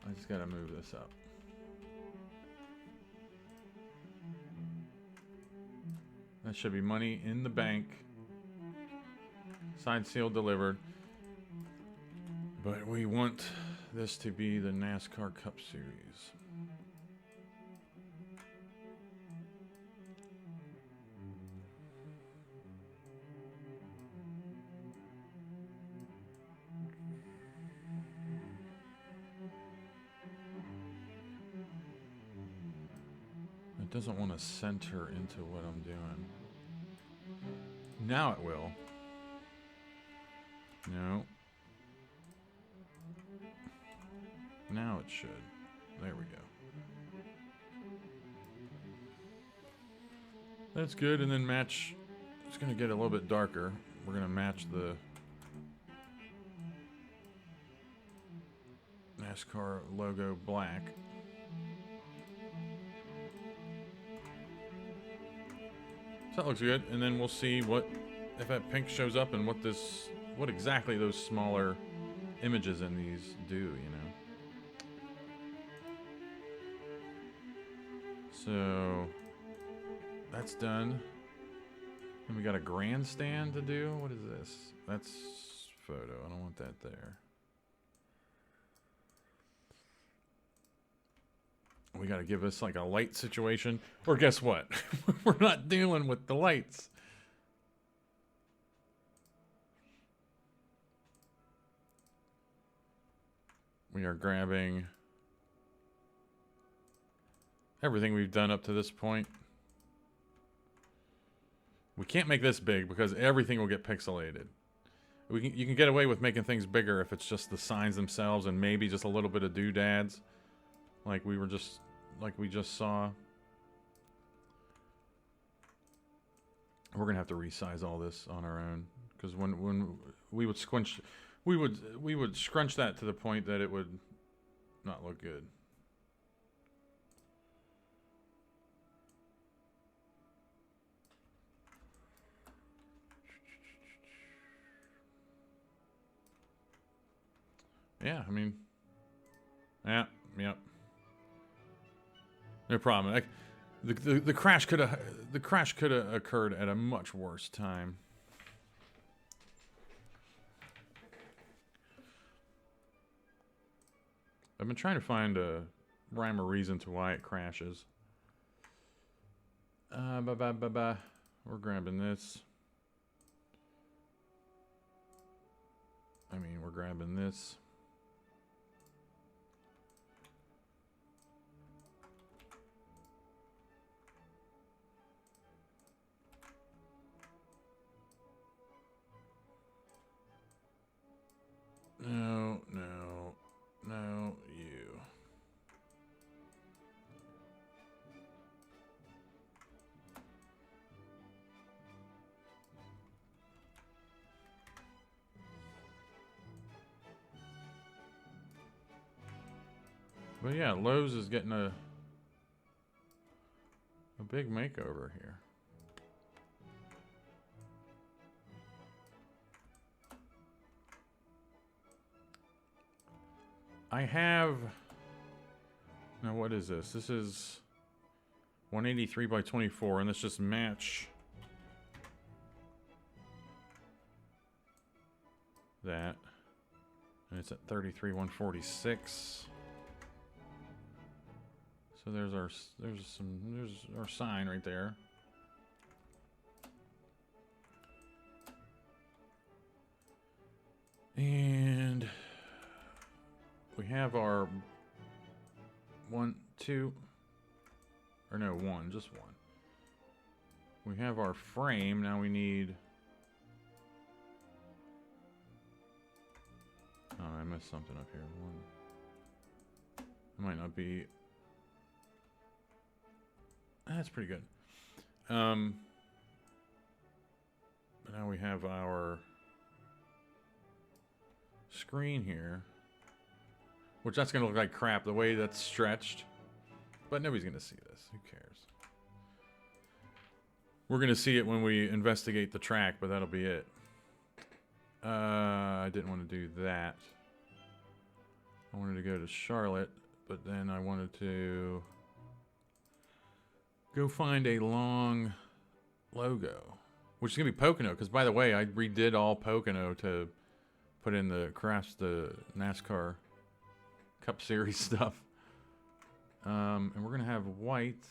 I just gotta move this up. That should be money in the bank. Signed, sealed, delivered. But we want this to be the NASCAR Cup Series. It doesn't want to center into what I'm doing. Now it will. No. Now it should. There we go. That's good. And then match. It's going to get a little bit darker. We're going to match the NASCAR logo black. So that looks good. And then we'll see what, if that pink shows up and what exactly those smaller images in these do, you know. So that's done. And we got a grandstand to do. What is this? That's photo. I don't want that there. We got to give this like a light situation. Or guess what? We're not dealing with the lights. We are grabbing everything we've done up to this point. We can't make this big because everything will get pixelated. You can get away with making things bigger if it's just the signs themselves and maybe just a little bit of doodads, like we just saw. We're gonna have to resize all this on our own because when we would squinch, we would scrunch that to the point that it would not look good. Yeah, I mean, yeah, yep. No problem. Like, the crash could have occurred at a much worse time. I've been trying to find a rhyme or reason to why it crashes. We're grabbing this. I mean, we're grabbing this. No, no, no, you. But yeah, Lowe's is getting a big makeover here. I have... Now what is this? This is 183 by 24, and let's just match that. And it's at 33 146. So there's our sign right there. And we have our one, just one. We have our frame. Now we need... Oh, I missed something up here. One. It might not be... That's pretty good. But now we have our screen here. Which that's going to look like crap, the way that's stretched. But nobody's going to see this. Who cares? We're going to see it when we investigate the track, but that'll be it. I didn't want to do that. I wanted to go to Charlotte, but then I wanted to go find a long logo, which is going to be Pocono, because by the way, I redid all Pocono to put in the NASCAR Cup Series stuff. And we're going to have white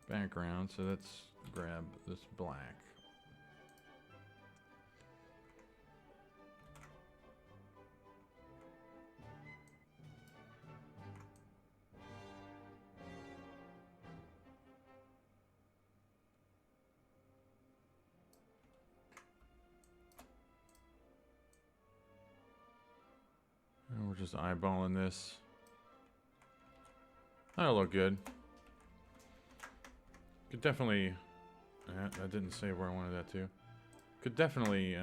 background, so let's grab this black. And we're just eyeballing this. That'll look good. Could definitely... I didn't say where I wanted that to. Could definitely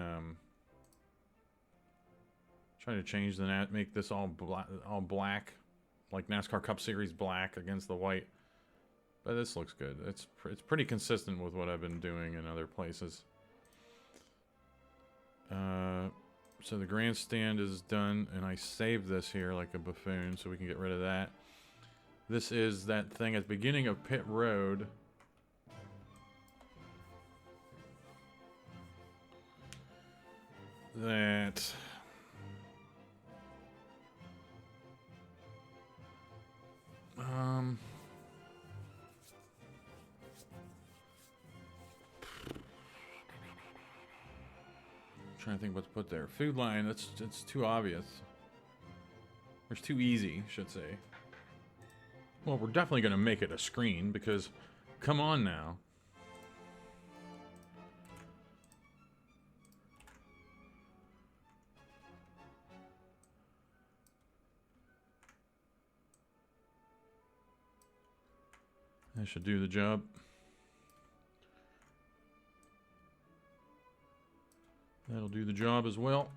try to change the make this all black, like NASCAR Cup Series black against the white. But this looks good. It's pretty consistent with what I've been doing in other places. So the grandstand is done, and I saved this here like a buffoon, so we can get rid of that. This is that thing at the beginning of Pit Road. That trying to think what to put there. Food line, it's too obvious. Or it's too easy, I should say. Well, we're definitely going to make it a screen because, come on now. That should do the job. That'll do the job as well.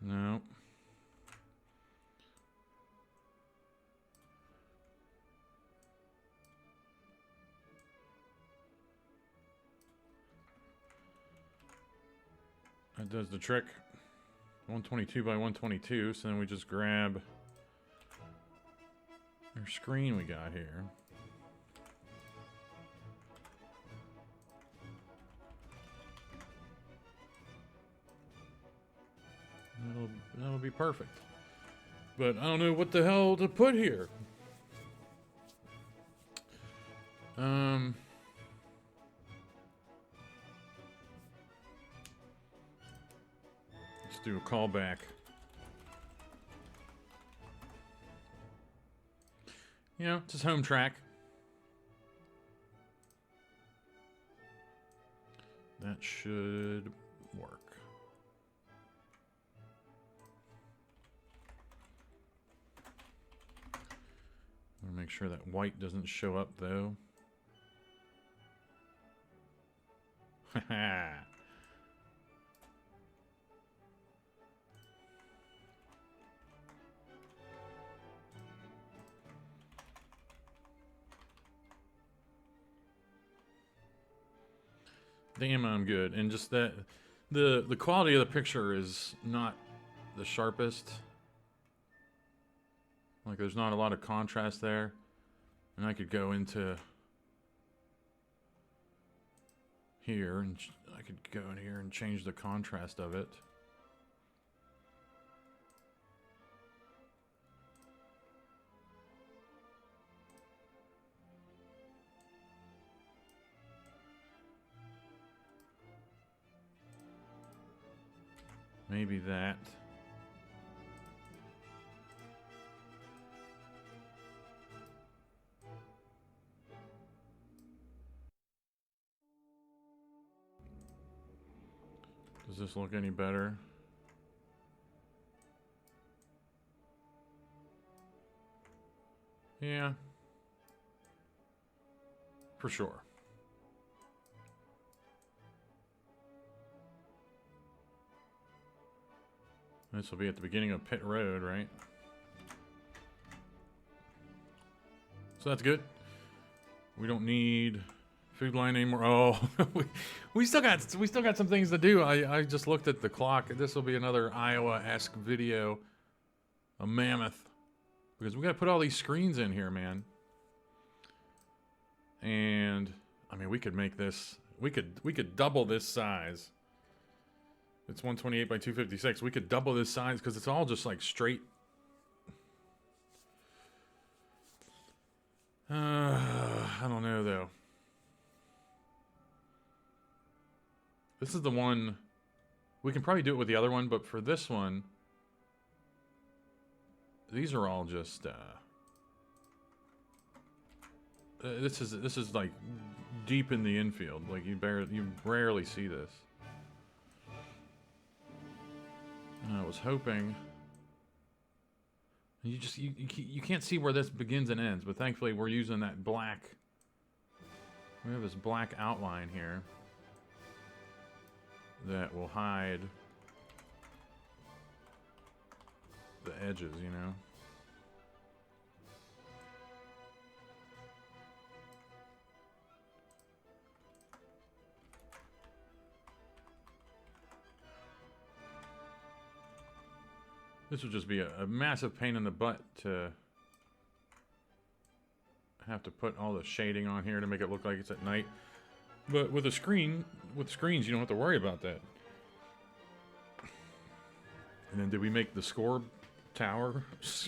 No. That does the trick. 122 by 122, so then we just grab our screen we got here. That'll be perfect. But I don't know what the hell to put here. Let's do a callback. You know, just home track. That should work. I'm gonna make sure that white doesn't show up though. Haha. Damn, I'm good. And just that the quality of the picture is not the sharpest. Like there's not a lot of contrast there. And I could go into here and I could go in here and change the contrast of it. Maybe that. Does this look any better? Yeah. for sure. This will be at the beginning of Pit Road, right? So that's good. We don't need food line anymore. Oh, we still got some things to do. I just looked at the clock. This will be another Iowa-esque video, a mammoth, because we got to put all these screens in here, man. And I mean, we could make this. We could double this size. It's 128 by 256. We could double this size because it's all just like straight. I don't know though. This is the one. We can probably do it with the other one, but for this one, these are all just. This is like deep in the infield. Like you rarely see this. And I was hoping. You can't see where this begins and ends, but thankfully we're using that black. We have this black outline here that will hide the edges, you know. This would just be a massive pain in the butt to have to put all the shading on here to make it look like it's at night. But with screens, you don't have to worry about that. And then did we make the score tower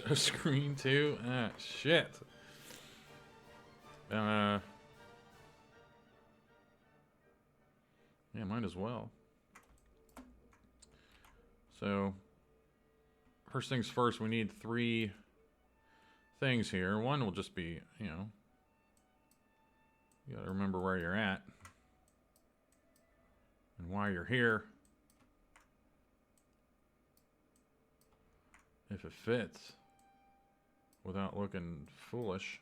a screen too? Ah, shit. Yeah, might as well. So, first things first, we need 3 things here. One will just be, you know, you gotta remember where you're at and why you're here. If it fits without looking foolish.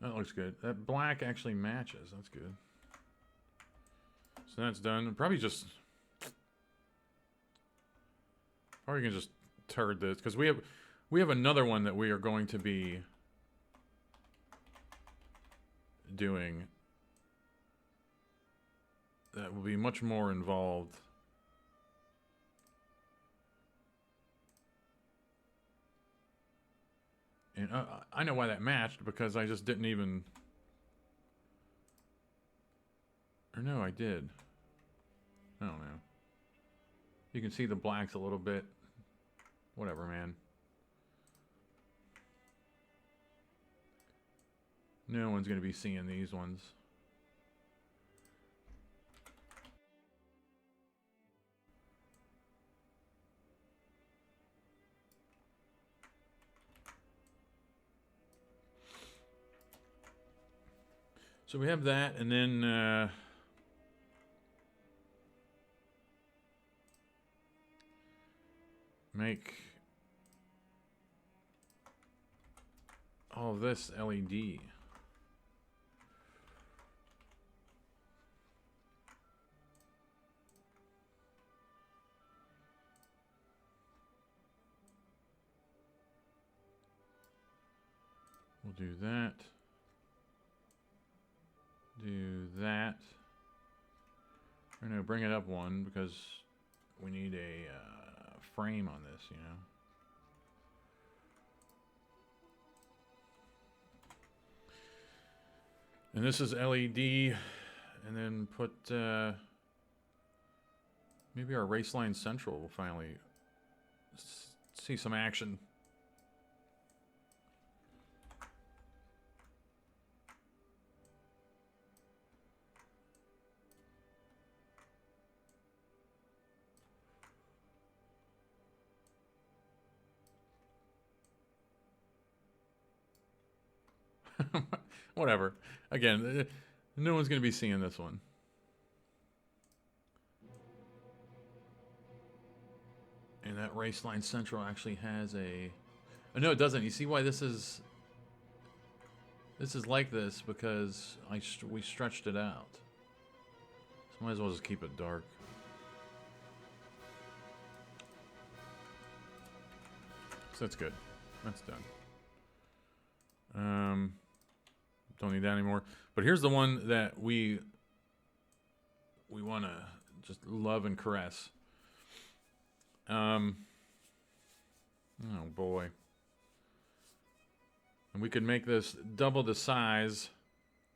That looks good. That black actually matches. That's good. So that's done. Probably can just turd this because we have another one that we are going to be doing that will be much more involved. And I know why that matched, because I just didn't even... Or no, I did. I don't know. You can see the blacks a little bit. Whatever, man. No one's going to be seeing these ones. So we have that, and then make all of this LED. We'll do that. Do that. Or no, bring it up one, because we need a frame on this, you know. And this is LED, and then put maybe our Raceline Central will finally see some action. Whatever. Again, no one's going to be seeing this one. And that Raceline Central actually has a... Oh, no, it doesn't. You see why this is... This is like this because we stretched it out. So might as well just keep it dark. So that's good. That's done. Don't need that anymore. But here's the one that we want to just love and caress. Oh boy. And we could make this double the size,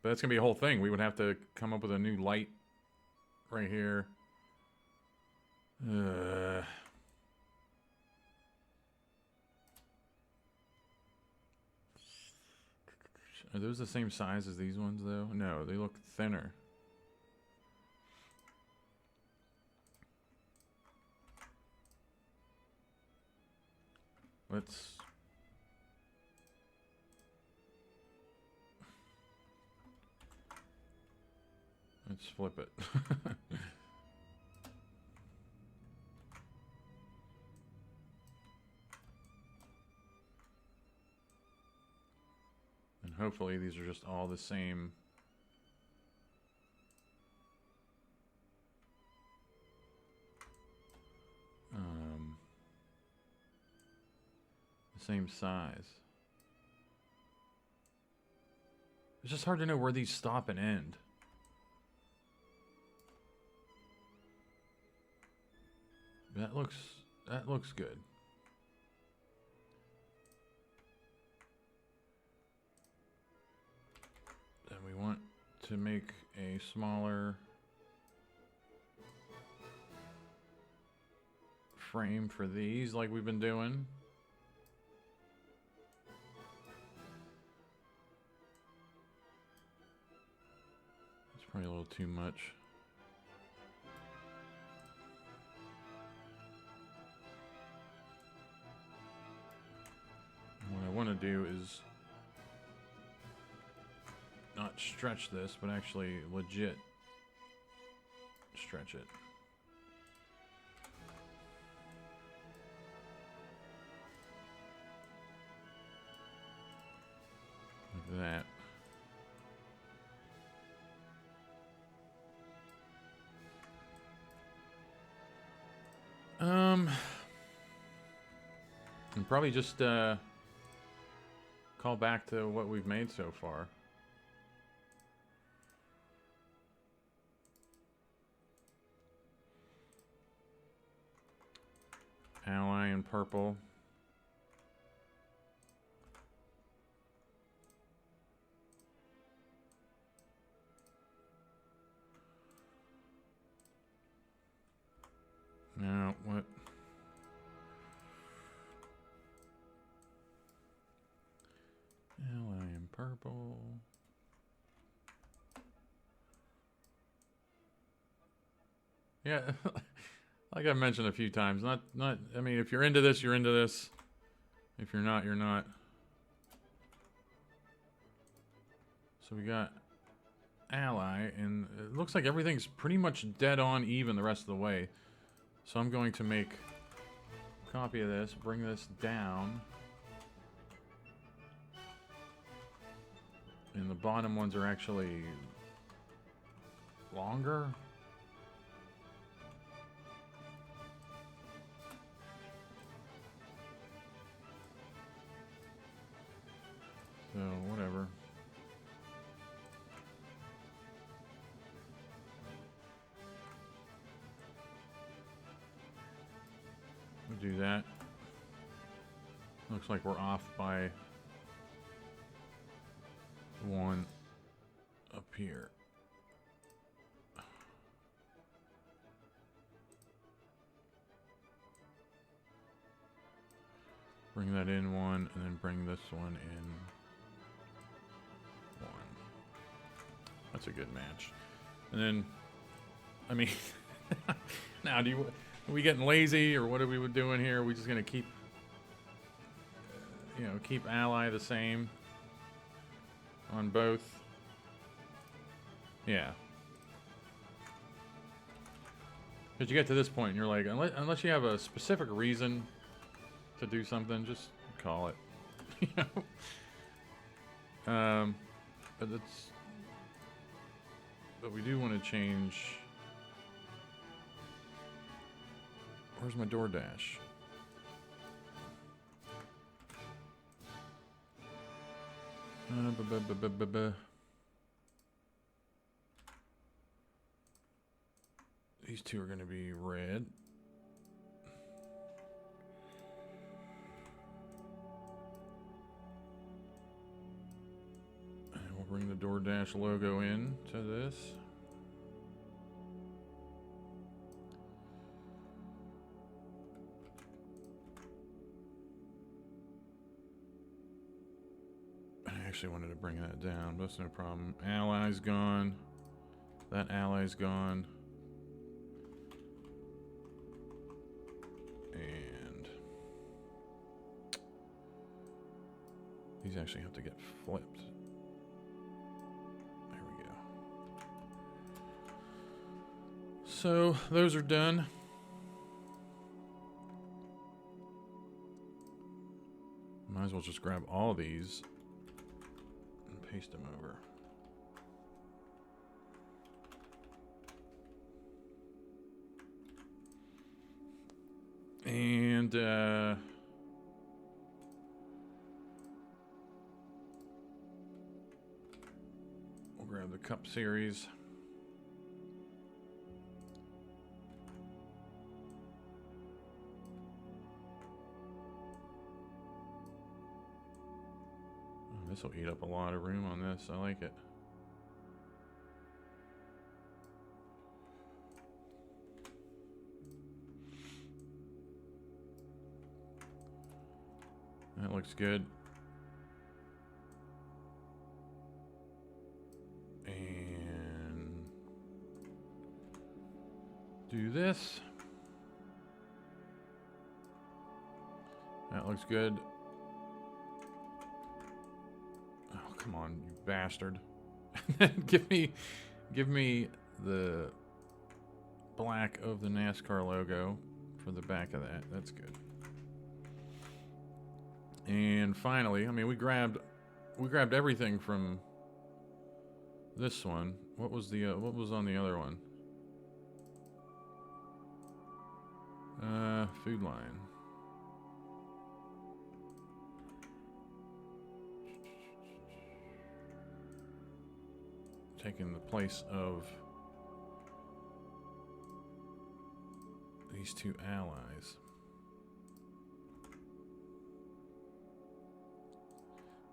but that's gonna be a whole thing. We would have to come up with a new light right here. Are those the same size as these ones though? No, they look thinner. Let's flip it. And hopefully these are just all the same. The same size. It's just hard to know where these stop and end. That looks good. Then we want to make a smaller frame for these like we've been doing. It's probably a little too much. What I want to do is not stretch this, but actually legit stretch it. Like that. And probably just call back to what we've made so far. Ally in purple. Now, what? Ally in purple. Yeah, like I've mentioned a few times, not, I mean, if you're into this, you're into this. If you're not, you're not. So we got Ally, and it looks like everything's pretty much dead on even the rest of the way. So I'm going to make a copy of this, bring this down. And the bottom ones are actually longer. So, whatever. We'll do that. Looks like we're off by one up here. Bring that in one, and then bring this one in one. That's a good match. And then, I mean, now are we getting lazy, or what are we doing here? Are we just gonna keep, keep Ally the same on both? Yeah. Because you get to this point and you're like, unless you have a specific reason to do something, just call it. You know? But that's... But we do want to change... Where's my DoorDash? These two are going to be red. And we'll bring the DoorDash logo in to this. I actually wanted to bring that down, but that's no problem. Ally's gone. That ally's gone. And these actually have to get flipped. There we go. So those are done. Might as well just grab all these and paste them over. And we'll grab the cup series. Oh, this will eat up a lot of room on this. I like it. That looks good. And do this. That looks good. Oh, come on, you bastard. give me the black of the NASCAR logo for the back of that. That's good. And finally, I mean, we grabbed everything from this one. What was on the other one? Food line. Taking the place of these two allies.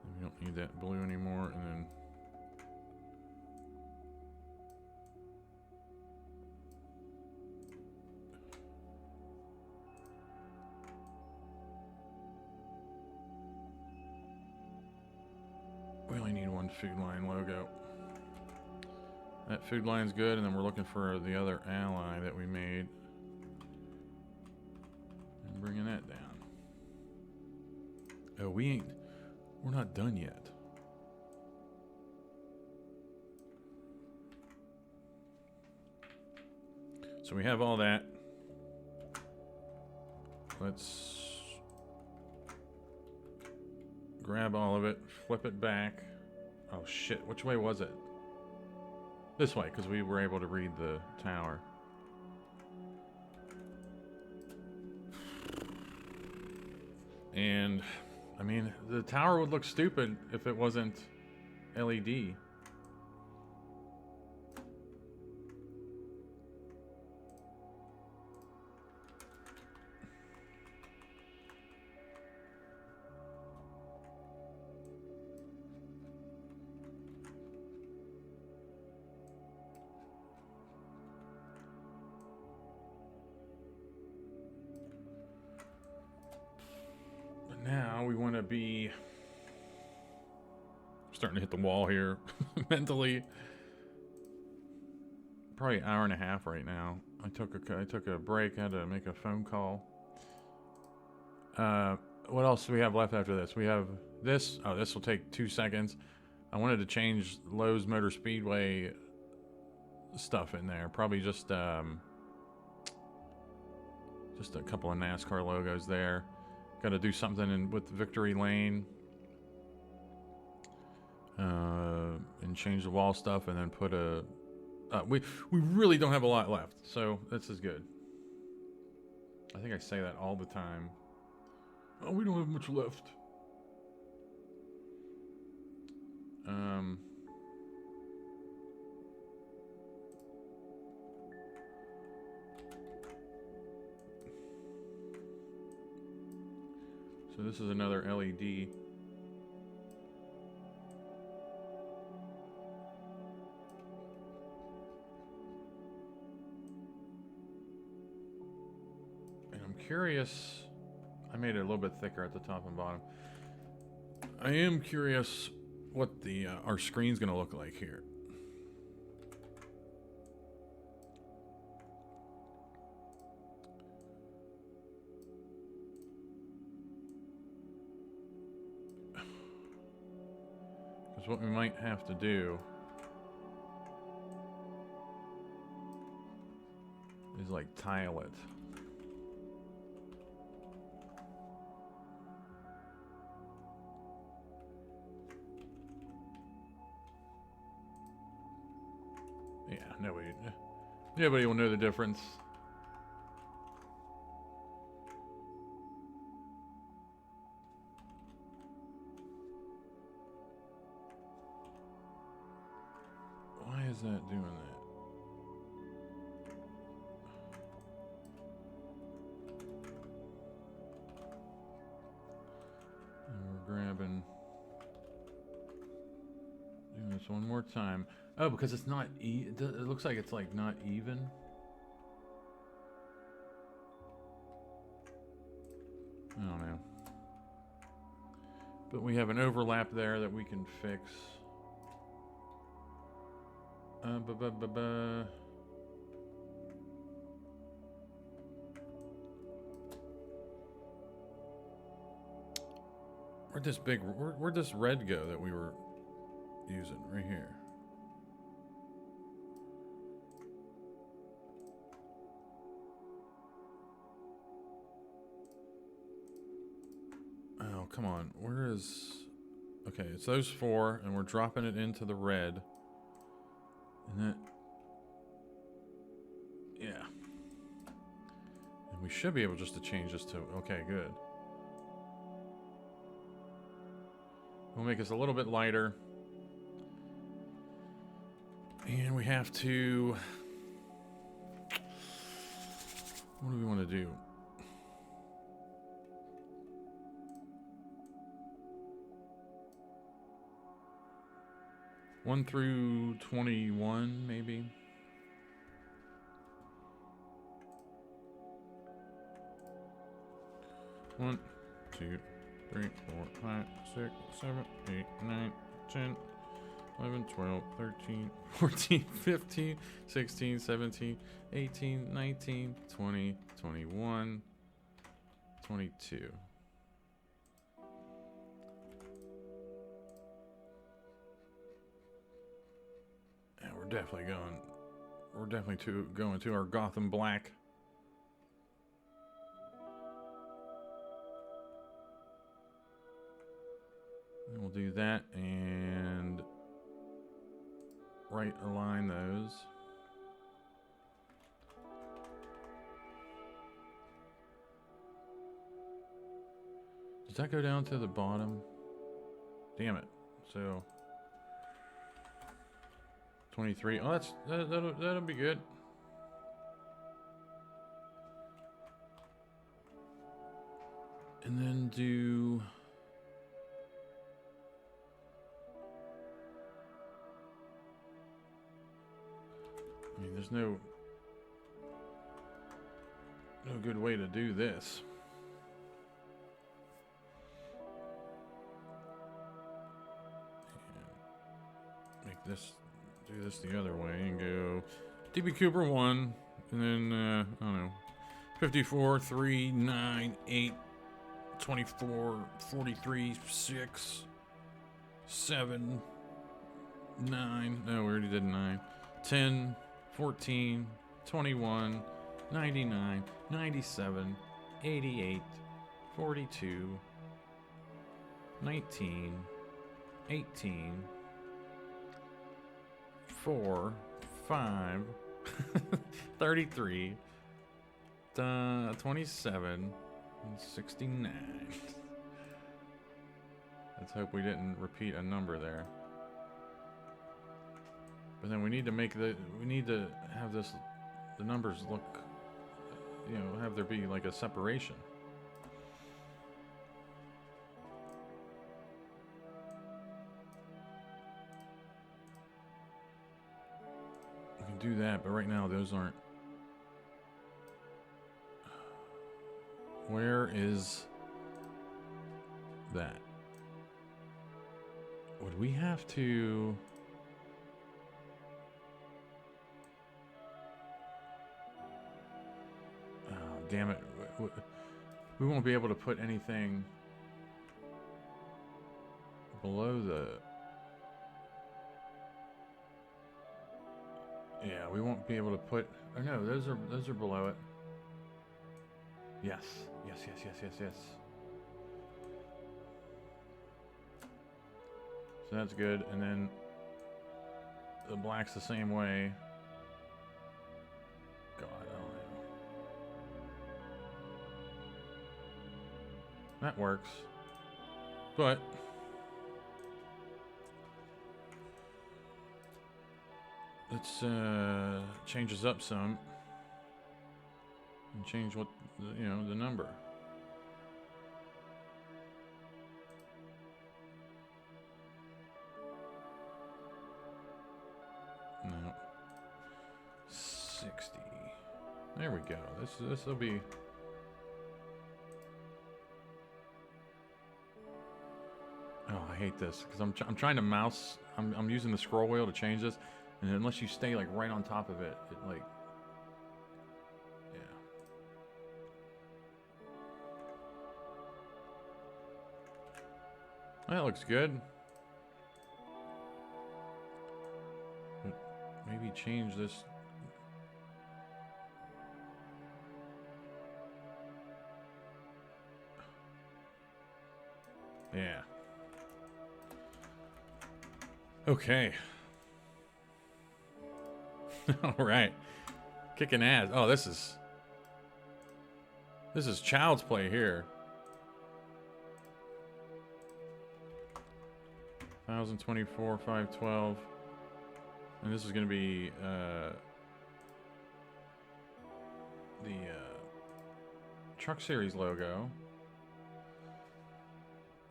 We don't need that blue anymore, and then we only need one food line logo. That food line's good, and then we're looking for the other ally that we made and bringing that down. Oh, we're not done yet. So we have all that. Let's grab all of it, flip it back. Oh shit, which way was it? This way, because we were able to read the tower. And I mean, the tower would look stupid if it wasn't LED. But now we want to be starting to hit the wall here mentally. Probably an hour and a half right now. I took a break. I had to make a phone call. What else do we have left after this? We have this. Oh, this will take 2 seconds. I wanted to change Lowe's Motor Speedway stuff in there. Probably just Just a couple of NASCAR logos there. Got to do something with Victory Lane. And change the wall stuff, and then put a... we really don't have a lot left, so this is good. I think I say that all the time. Oh, we don't have much left. So this is another LED. And I'm curious, I made it a little bit thicker at the top and bottom. I am curious what the our screen's gonna look like here. Because what we might have to do is like tile it. Yeah, nobody will know the difference. Why is that doing that? And we're grabbing, doing this one more time. Oh, because it's not it looks like it's like not even. I don't know. But we have an overlap there that we can fix. Where'd this red go that we were using right here? Oh, come on. Where is... Okay, it's those four, and we're dropping it into the red. And that... Yeah. And we should be able just to change this to... Okay, good. We'll make this a little bit lighter. And we have to... What do we want to do? One through 21, maybe. One, 2, 3, 4, 5, 6, 7, 8, 9, 10, 11, 12, 13, 14, 15, 16, 17, 18, 19, 20, 21, 22. And we're definitely going to our Gotham Black. And we'll do that and right align those. Does that go down to the bottom? Damn it. So 23. Oh, that'll be good. And then do... I mean, there's no good way to do this. And make this, do this the other way and go DB Cooper 1, and then, I don't know, 54, 3, 9, 8, 24, 43, 6, 7, 9, no, we already did 9, 10, 14, 21, 99, 97, 88, 42, 19, 18, 4, 5, 33, 27, and 69. Let's hope we didn't repeat a number there. But then we need to have this, the numbers look, you know, have there be like a separation. We can do that, but right now those aren't. Where is that? Would we have to... Oh, damn it. We won't be able to put anything below the... Yeah, we won't be able to put... Oh no, those are below it. Yes. Yes, yes, yes, yes, yes. So that's good, and then the black's the same way. God, I don't know. That works. But let's change this up some and change what, you know, the number. No. 60. There we go. This will be... Oh, I hate this because I'm trying to mouse. I'm using the scroll wheel to change this, and unless you stay like right on top of it, it like... Yeah. That looks good. Maybe change this. Yeah. Okay. All right. Kicking ass. Oh, this is child's play here. 1024, 512. And this is going to be the Truck Series logo.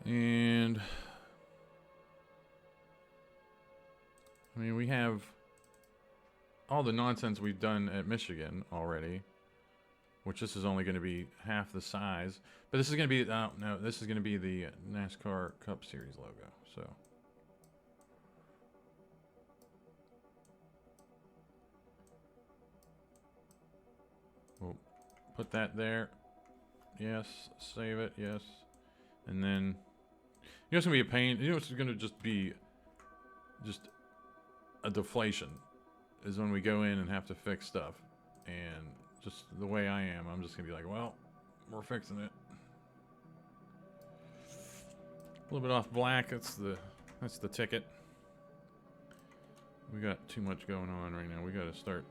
And I mean, we have all the nonsense we've done at Michigan already, which this is only going to be half the size. But this is going to be, no, this is going to be the NASCAR Cup Series logo. So. We'll put that there. Yes. Save it. Yes. And then, you know it's going to be a pain. You know it's going to just be just a deflation is when we go in and have to fix stuff. And just the way I am, I'm just going to be like, well, we're fixing it. A little bit off black. That's the ticket. We got too much going on right now. We got to start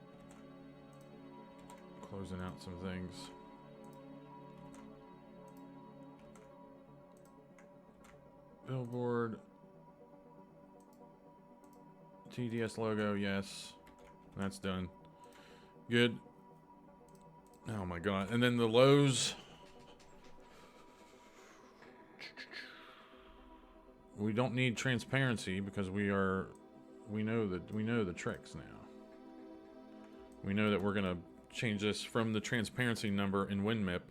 closing out some things. Billboard. TDS logo, yes. That's done. Good. Oh my god. And then the Lowe's. We don't need transparency because we know the tricks now. We know that we're gonna change this from the transparency number in WinMip.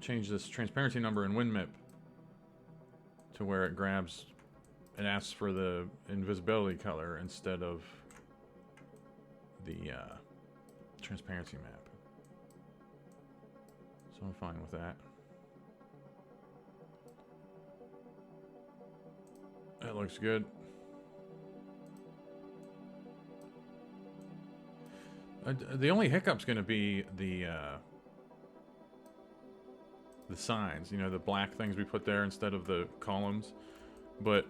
Change this transparency number in WinMip to where it grabs, it asks for the invisibility color instead of the transparency map. So I'm fine with that. That looks good. The only hiccup's going to be the signs, you know, the black things we put there instead of the columns. But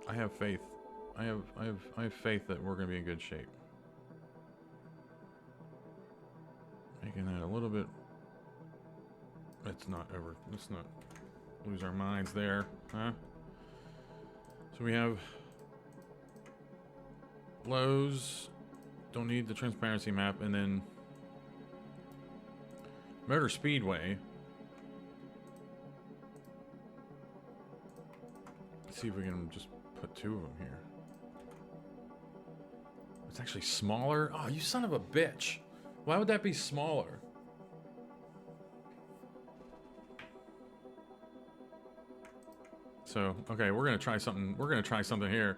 I have faith. I have faith that we're going to be in good shape. Making that a little bit. Let's not lose our minds there, huh? So we have Lowe's. Don't need the transparency map, and then Motor Speedway. Let's see if we can just put two of them here. It's actually smaller. Oh, you son of a bitch. Why would that be smaller? So, okay, we're going to try something. We're going to try something here.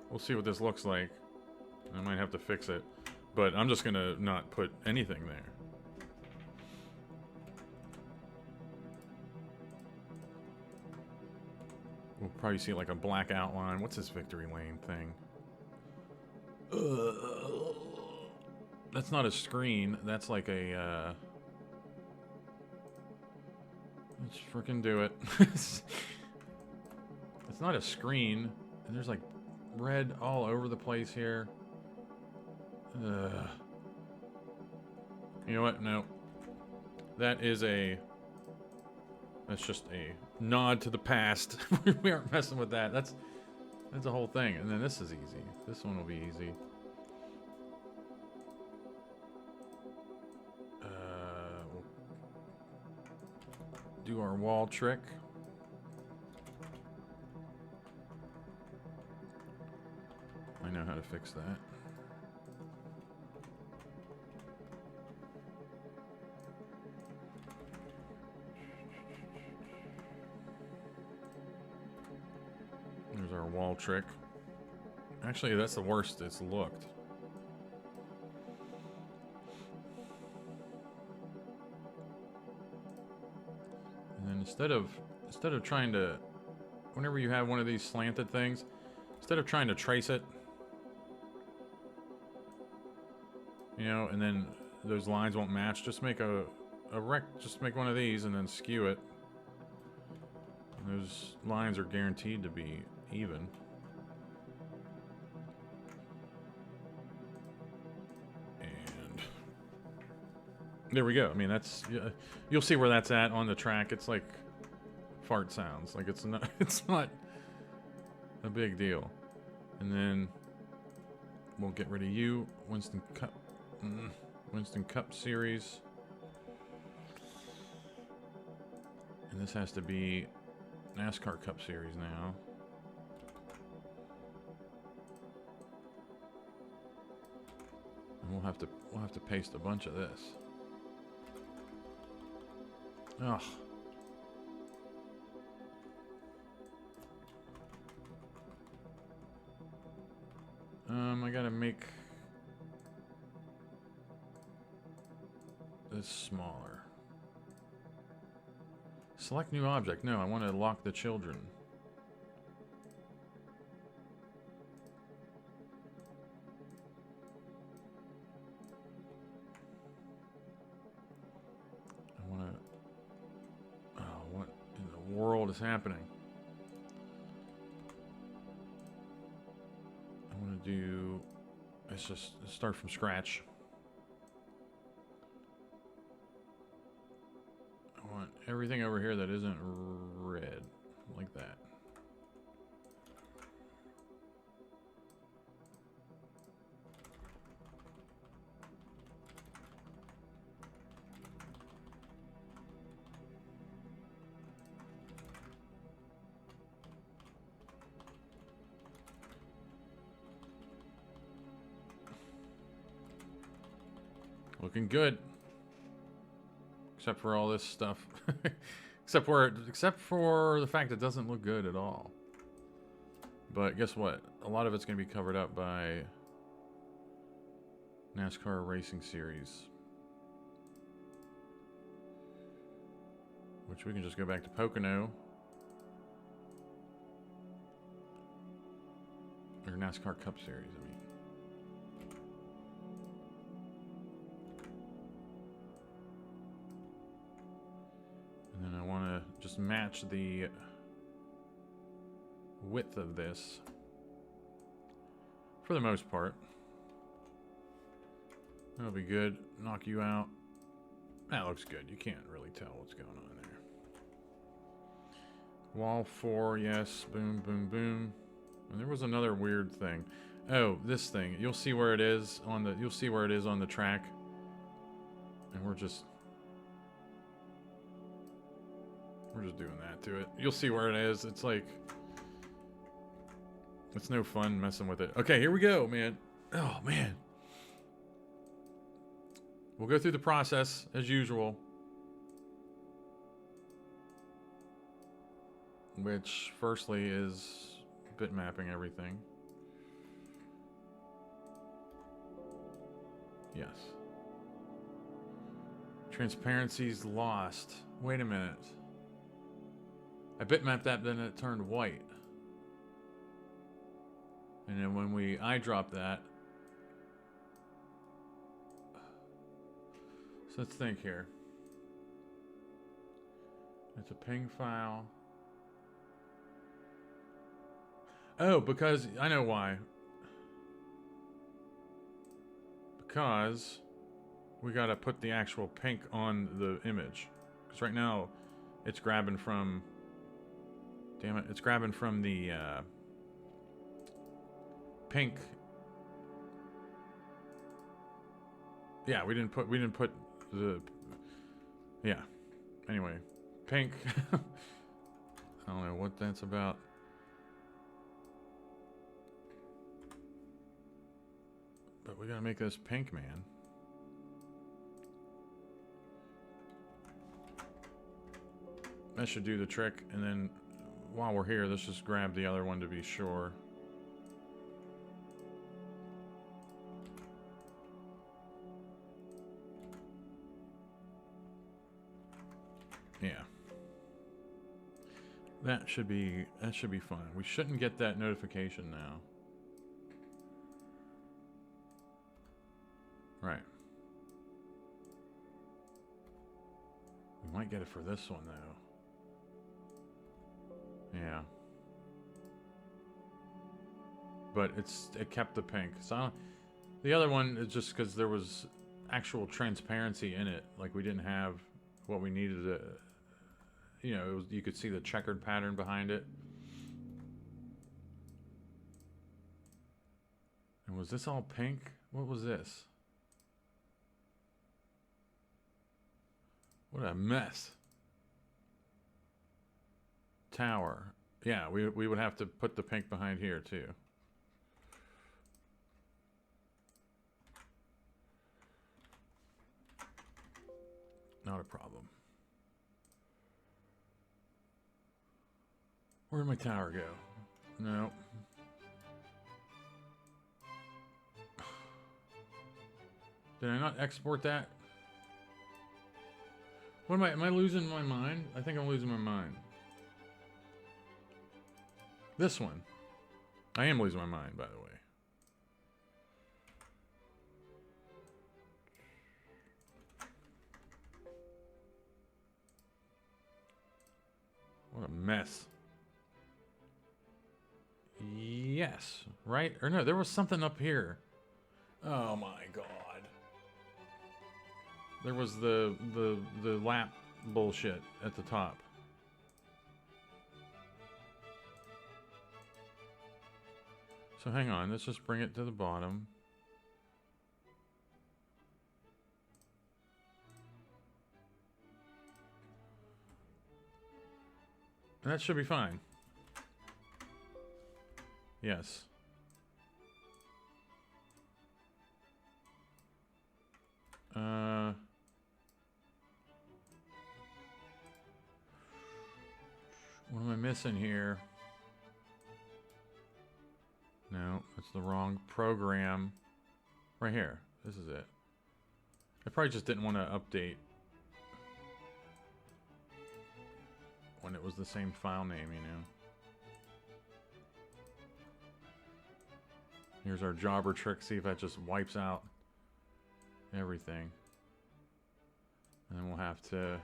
We'll see what this looks like. I might have to fix it. But I'm just going to not put anything there. We'll probably see like a black outline. What's this victory lane thing? That's not a screen. That's like a... Let's freaking do it. It's not a screen. And there's like red all over the place here. You know what? No. That's just a nod to the past. We aren't messing with that. That's the whole thing. And then this is easy. This one will be easy. We'll do our wall trick. I know how to fix that. There's our wall trick. Actually, that's the worst it's looked. And then instead of trying to, whenever you have one of these slanted things, instead of trying to trace it, you know, and then those lines won't match, just make just make one of these and then skew it. And those lines are guaranteed to be even. And there we go. I mean, that's, you'll see where that's at on the track. It's like fart sounds. Like it's not a big deal. And then we'll get rid of you, Winston Cup series. And this has to be NASCAR Cup Series now. And we'll have to paste a bunch of this. Ugh. I gotta make this smaller. Select new object. No, I want to lock the children. I want to... Oh, what in the world is happening? I want to do... Let's start from scratch. Everything over here that isn't red, like that. Looking good. Except for all this stuff. except for the fact it doesn't look good at all. But guess what? A lot of it's going to be covered up by NASCAR Racing Series. Which we can just go back to Pocono. Or NASCAR Cup Series, I mean. And then I want to just match the width of this for the most part. That'll be good. Knock you out. That looks good. You can't really tell what's going on there. Wall 4, yes. Boom, boom, boom. And there was another weird thing. Oh, this thing. You'll see where it is on the. You'll see where it is on the track. And we're just doing that to it. You'll see where it is. It's like, it's no fun messing with it. Okay, here we go, man. Oh man. We'll go through the process as usual, which firstly is bit mapping everything. Yes. Transparency's lost. Wait a minute. I bitmapped that, then it turned white. And then when we eyedrop that. So let's think here. It's a ping file. Oh, because I know why. Because we gotta put the actual pink on the image. Because right now it's grabbing from. Damn it! It's grabbing from the pink. Yeah, we didn't put the. Yeah. Anyway, pink. I don't know what that's about. But we gotta make this pink, man. That should do the trick, and then while we're here, let's just grab the other one to be sure. Yeah. That should be fine. We shouldn't get that notification now. Right. We might get it for this one, though. Yeah. But it kept the pink. So the other one is just because there was actual transparency in it. Like we didn't have what we needed to, you know, it was, you could see the checkered pattern behind it. And was this all pink? What was this? What a mess. Tower. Yeah, we would have to put the pink behind here too. Not a problem. Where'd my tower go? No. Did I not export that? What am I losing my mind? I think I'm losing my mind. This one. I am losing my mind, by the way. What a mess. Yes, right? Or no, there was something up here. Oh my god. There was the lap bullshit at the top. So hang on, let's just bring it to the bottom. And that should be fine. Yes. What am I missing here? No, that's the wrong program. Right here. This is it. I probably just didn't want to update when it was the same file name, you know. Here's our jobber trick. See if that just wipes out everything. And then we'll have to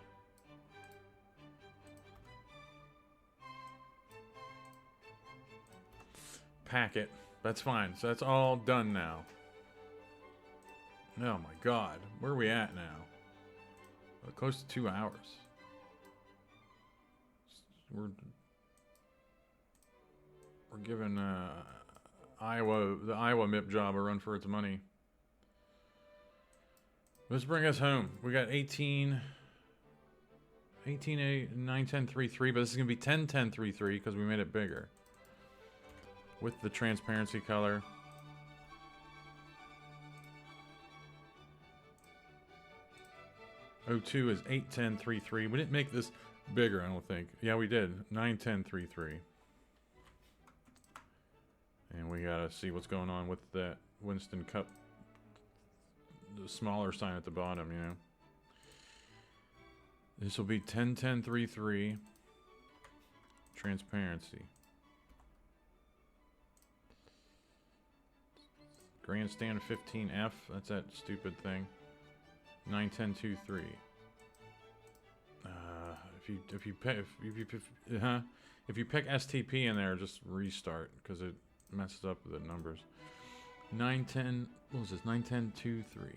pack it. That's fine. So that's all done now. Oh my god. Where are we at now? Close to 2 hours. We're giving the Iowa MIP job a run for its money. Let's bring us home. We got 18 91033, but this is gonna be 101033 because we made it bigger with the transparency color. O2 is 81033. We didn't make this bigger, I don't think. Yeah, we did. 91033. And we gotta see what's going on with that Winston Cup, the smaller sign at the bottom, you know. This will be 101033. Transparency. Grandstand 15F. That's that stupid thing. 91023. If you pick STP in there, just restart because it messes up the numbers. 910. What was this? 91023.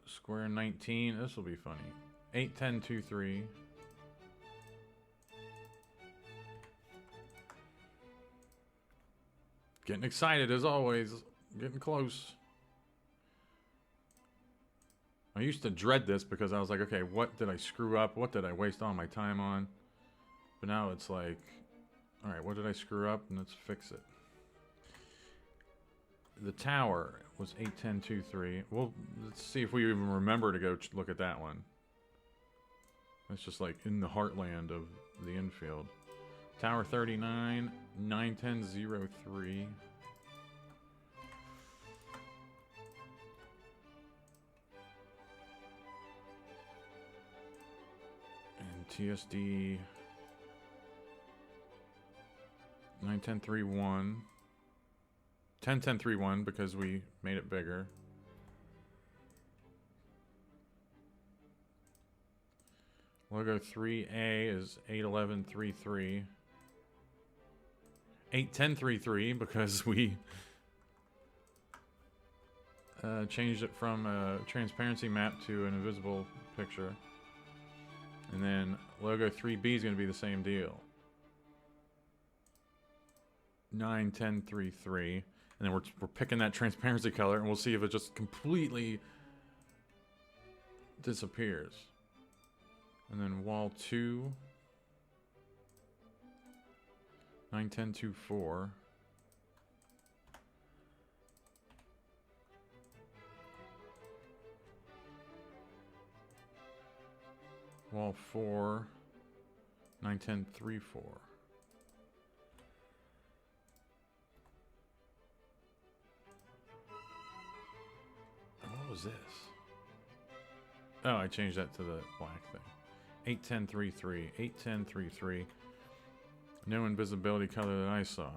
Square 19. This will be funny. 81023. Getting excited as always. Getting close. I used to dread this because I was like, okay, what did I screw up? What did I waste all my time on? But now it's like, all right, what did I screw up? And let's fix it. The tower was 81023. Well, let's see if we even remember to go look at that one. That's just like in the heartland of the infield. Tower 39, 91003. And TSD 91031. 101031 because we made it bigger. Logo 3A is 81133. 81033 because we changed it from a transparency map to an invisible picture. And then logo 3B is going to be the same deal. 91033. And then we're picking that transparency color and we'll see if it just completely disappears. And then wall 2, 91024. Wall 4, 91034. What was this? Oh, I changed that to the black thing. 81033. 81033. No invisibility color that I saw.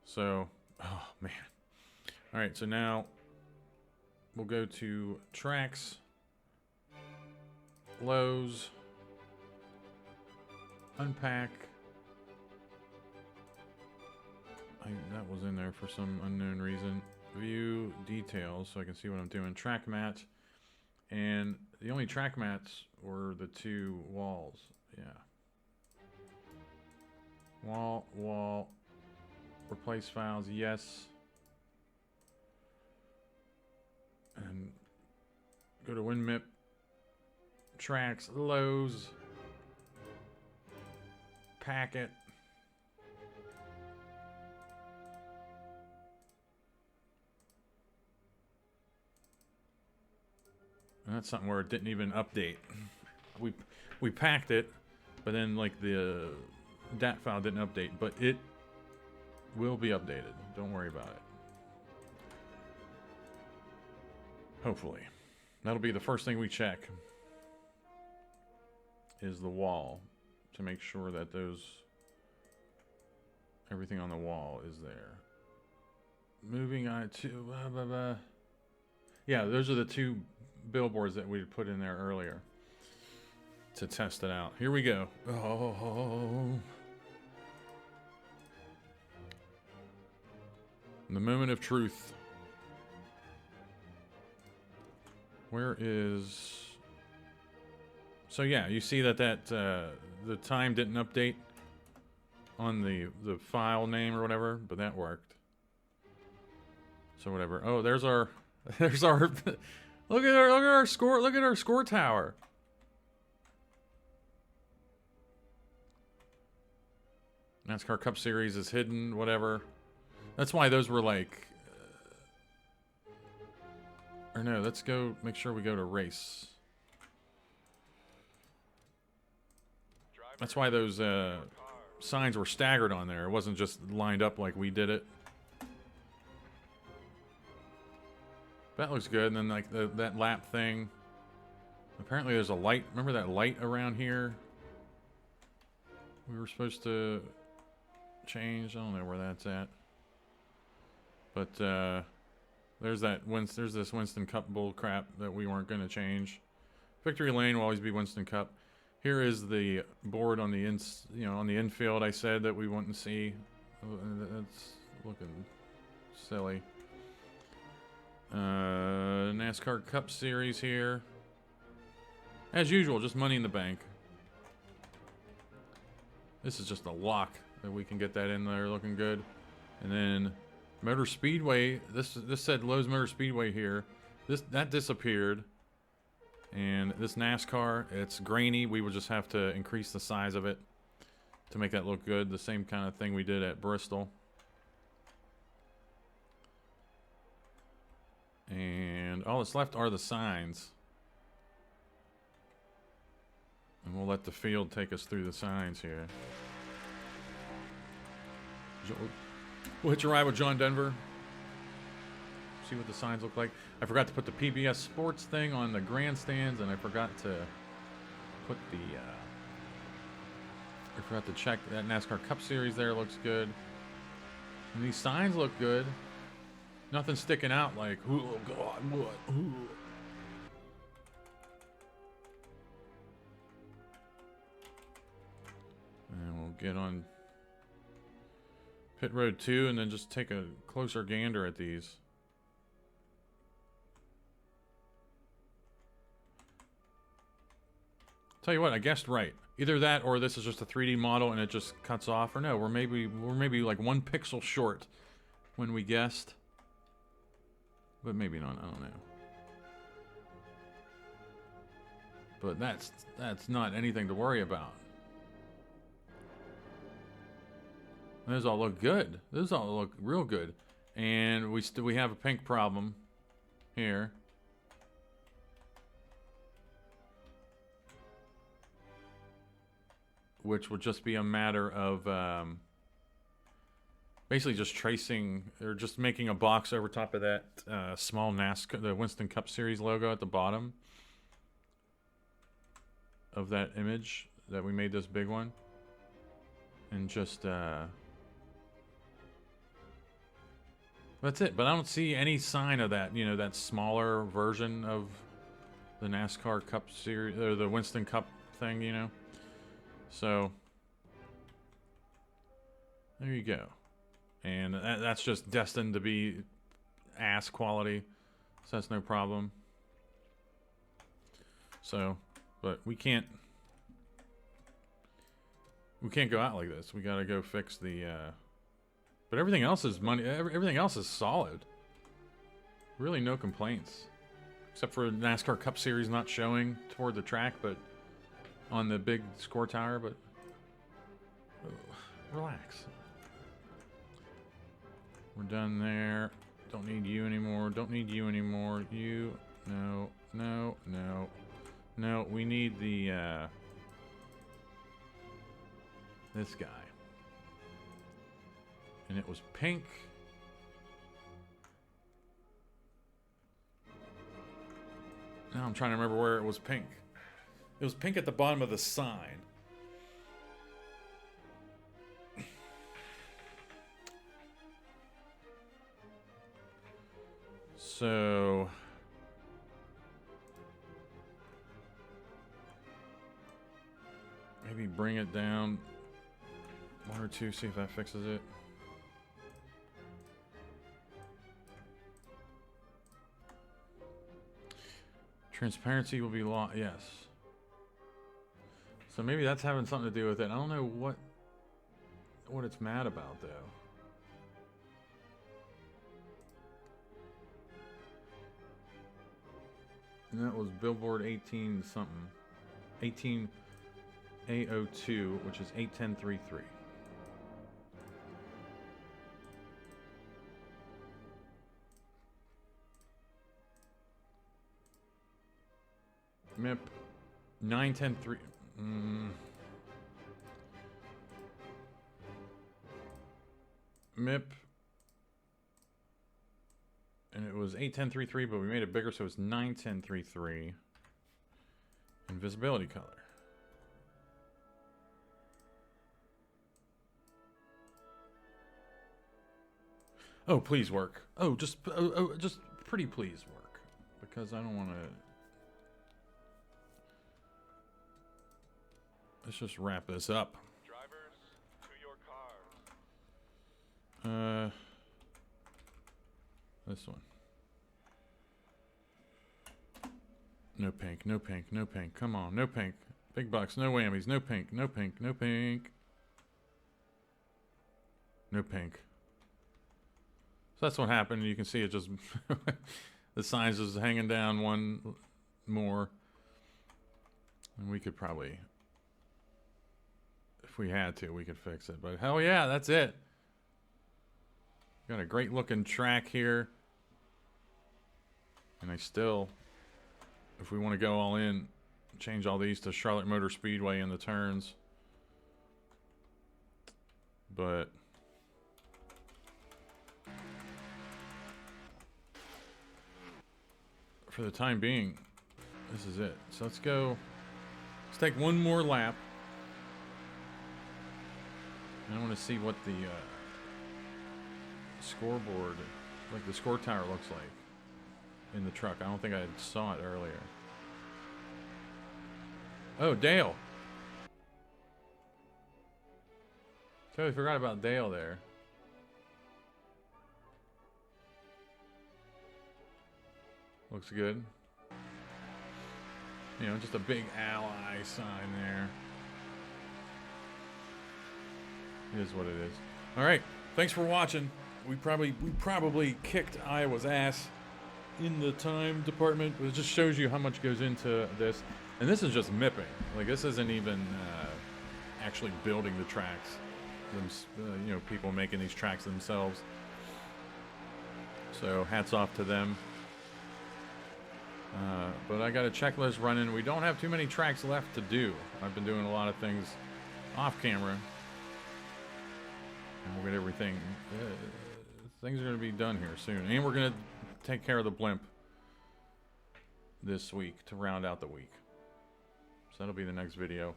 So, oh man. Alright, so now we'll go to tracks, Lowe's, unpack. That was in there for some unknown reason. View details so I can see what I'm doing. Track mat. And the only track mats were the two walls. Yeah. Wall. Replace files, yes. And go to WinMip. Tracks, Lowe's. Packet. And that's something where it didn't even update. We packed it, but then like the DAT file didn't update, but it will be updated. Don't worry about it. Hopefully. That'll be the first thing we check. Is the wall. To make sure that everything on the wall is there. Moving on to... Yeah, those are the 2 billboards that we put in there earlier. To test it out. Here we go. Oh. The moment of truth. Where is... So yeah, you see that the time didn't update on the file name or whatever, but that worked. So whatever. Oh, there's our look at our score tower. NASCAR Cup Series is hidden, whatever. That's why those were like or no, let's go make sure we go to race. That's why those signs were staggered on there. It wasn't just lined up like we did it. That looks good. And then like that lap thing. Apparently there's a light. Remember that light around here? We were supposed to change. I don't know where that's at. But there's this Winston Cup bull crap that we weren't going to change. Victory lane will always be Winston Cup. Here is the board on the on the infield. I said that we wouldn't see. That's looking silly. NASCAR Cup Series here. As usual, just money in the bank. This is just a lock that we can get that in there looking good. And then Motor Speedway. This said Lowe's Motor Speedway here. That disappeared. And this NASCAR, it's grainy. We will just have to increase the size of it to make that look good. The same kind of thing we did at Bristol. And all that's left are the signs. And we'll let the field take us through the signs here. We'll hitch a ride with John Denver. See what the signs look like. I forgot to put the PBS Sports thing on the grandstands, and I forgot to put the I forgot to check that NASCAR Cup Series there. Looks good. And these signs look good. Nothing sticking out like, oh God, what? Ooh. And we'll get on pit road 2 and then just take a closer gander at these. Tell you what, I guessed right. Either that or this is just a 3D model and it just cuts off, or no, we're maybe like 1 pixel short when we guessed. But maybe not, I don't know. But that's not anything to worry about. Those all look good. Those all look real good. And we have a pink problem here. Which would just be a matter of basically just tracing or just making a box over top of that small NASCAR, the Winston Cup Series logo at the bottom of that image that we made this big one, and just that's it. But I don't see any sign of that, you know, that smaller version of the NASCAR Cup Series or the Winston Cup thing, you know. So there you go. And that's just destined to be ass quality, so that's no problem. So, but we can't go out like this. We gotta go fix the but everything else is money. Everything else is solid. Really no complaints, except for NASCAR Cup Series not showing toward the track, but on the big score tower. But relax. We're done there. Don't need you anymore. Don't need you anymore. You, no, no, no, no. We need the this guy. And it was pink. Now I'm trying to remember where it was pink. It was pink at the bottom of the sign. So maybe bring it down 1 or 2, see if that fixes it. Transparency will be lost. Yes. So maybe that's having something to do with it. I don't know what it's mad about though. And that was billboard 18 something. 18 A02, which is 81033. MIP 9103. MIP, and it was 81033, but we made it bigger, so it's 91033. Invisibility color. Oh, please work. Oh, just pretty please work, because I don't want to. Let's just wrap this up. Drivers, to your cars. This one. No pink, no pink, no pink. Come on, no pink. Big bucks, no whammies, no pink, no pink, no pink. No pink. So that's what happened. You can see it just the signs is hanging down one more. And we could probably, if we had to, we could fix it. But hell yeah, that's it. Got a great looking track here. And I still, if we want to go all in, change all these to Charlotte Motor Speedway in the turns. But for the time being, this is it. So let's go. Let's take one more lap. I want to see what the scoreboard, like the score tower, looks like in the truck. I don't think I saw it earlier. Oh, Dale. Totally forgot about Dale there. Looks good. You know, just a big ally sign there. It is what it is. All right. Thanks for watching. We probably kicked Iowa's ass in the time department. It just shows you how much goes into this. And this is just mipping. Like, this isn't even actually building the tracks. You know, people making these tracks themselves. So hats off to them. But I got a checklist running. We don't have too many tracks left to do. I've been doing a lot of things off camera. And we'll get everything. Things are going to be done here soon. And we're going to take care of the blimp this week to round out the week. So that'll be the next video.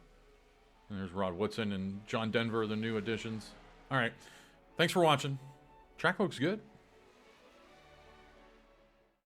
And there's Rod Woodson and John Denver, the new additions. All right. Thanks for watching. Track looks good.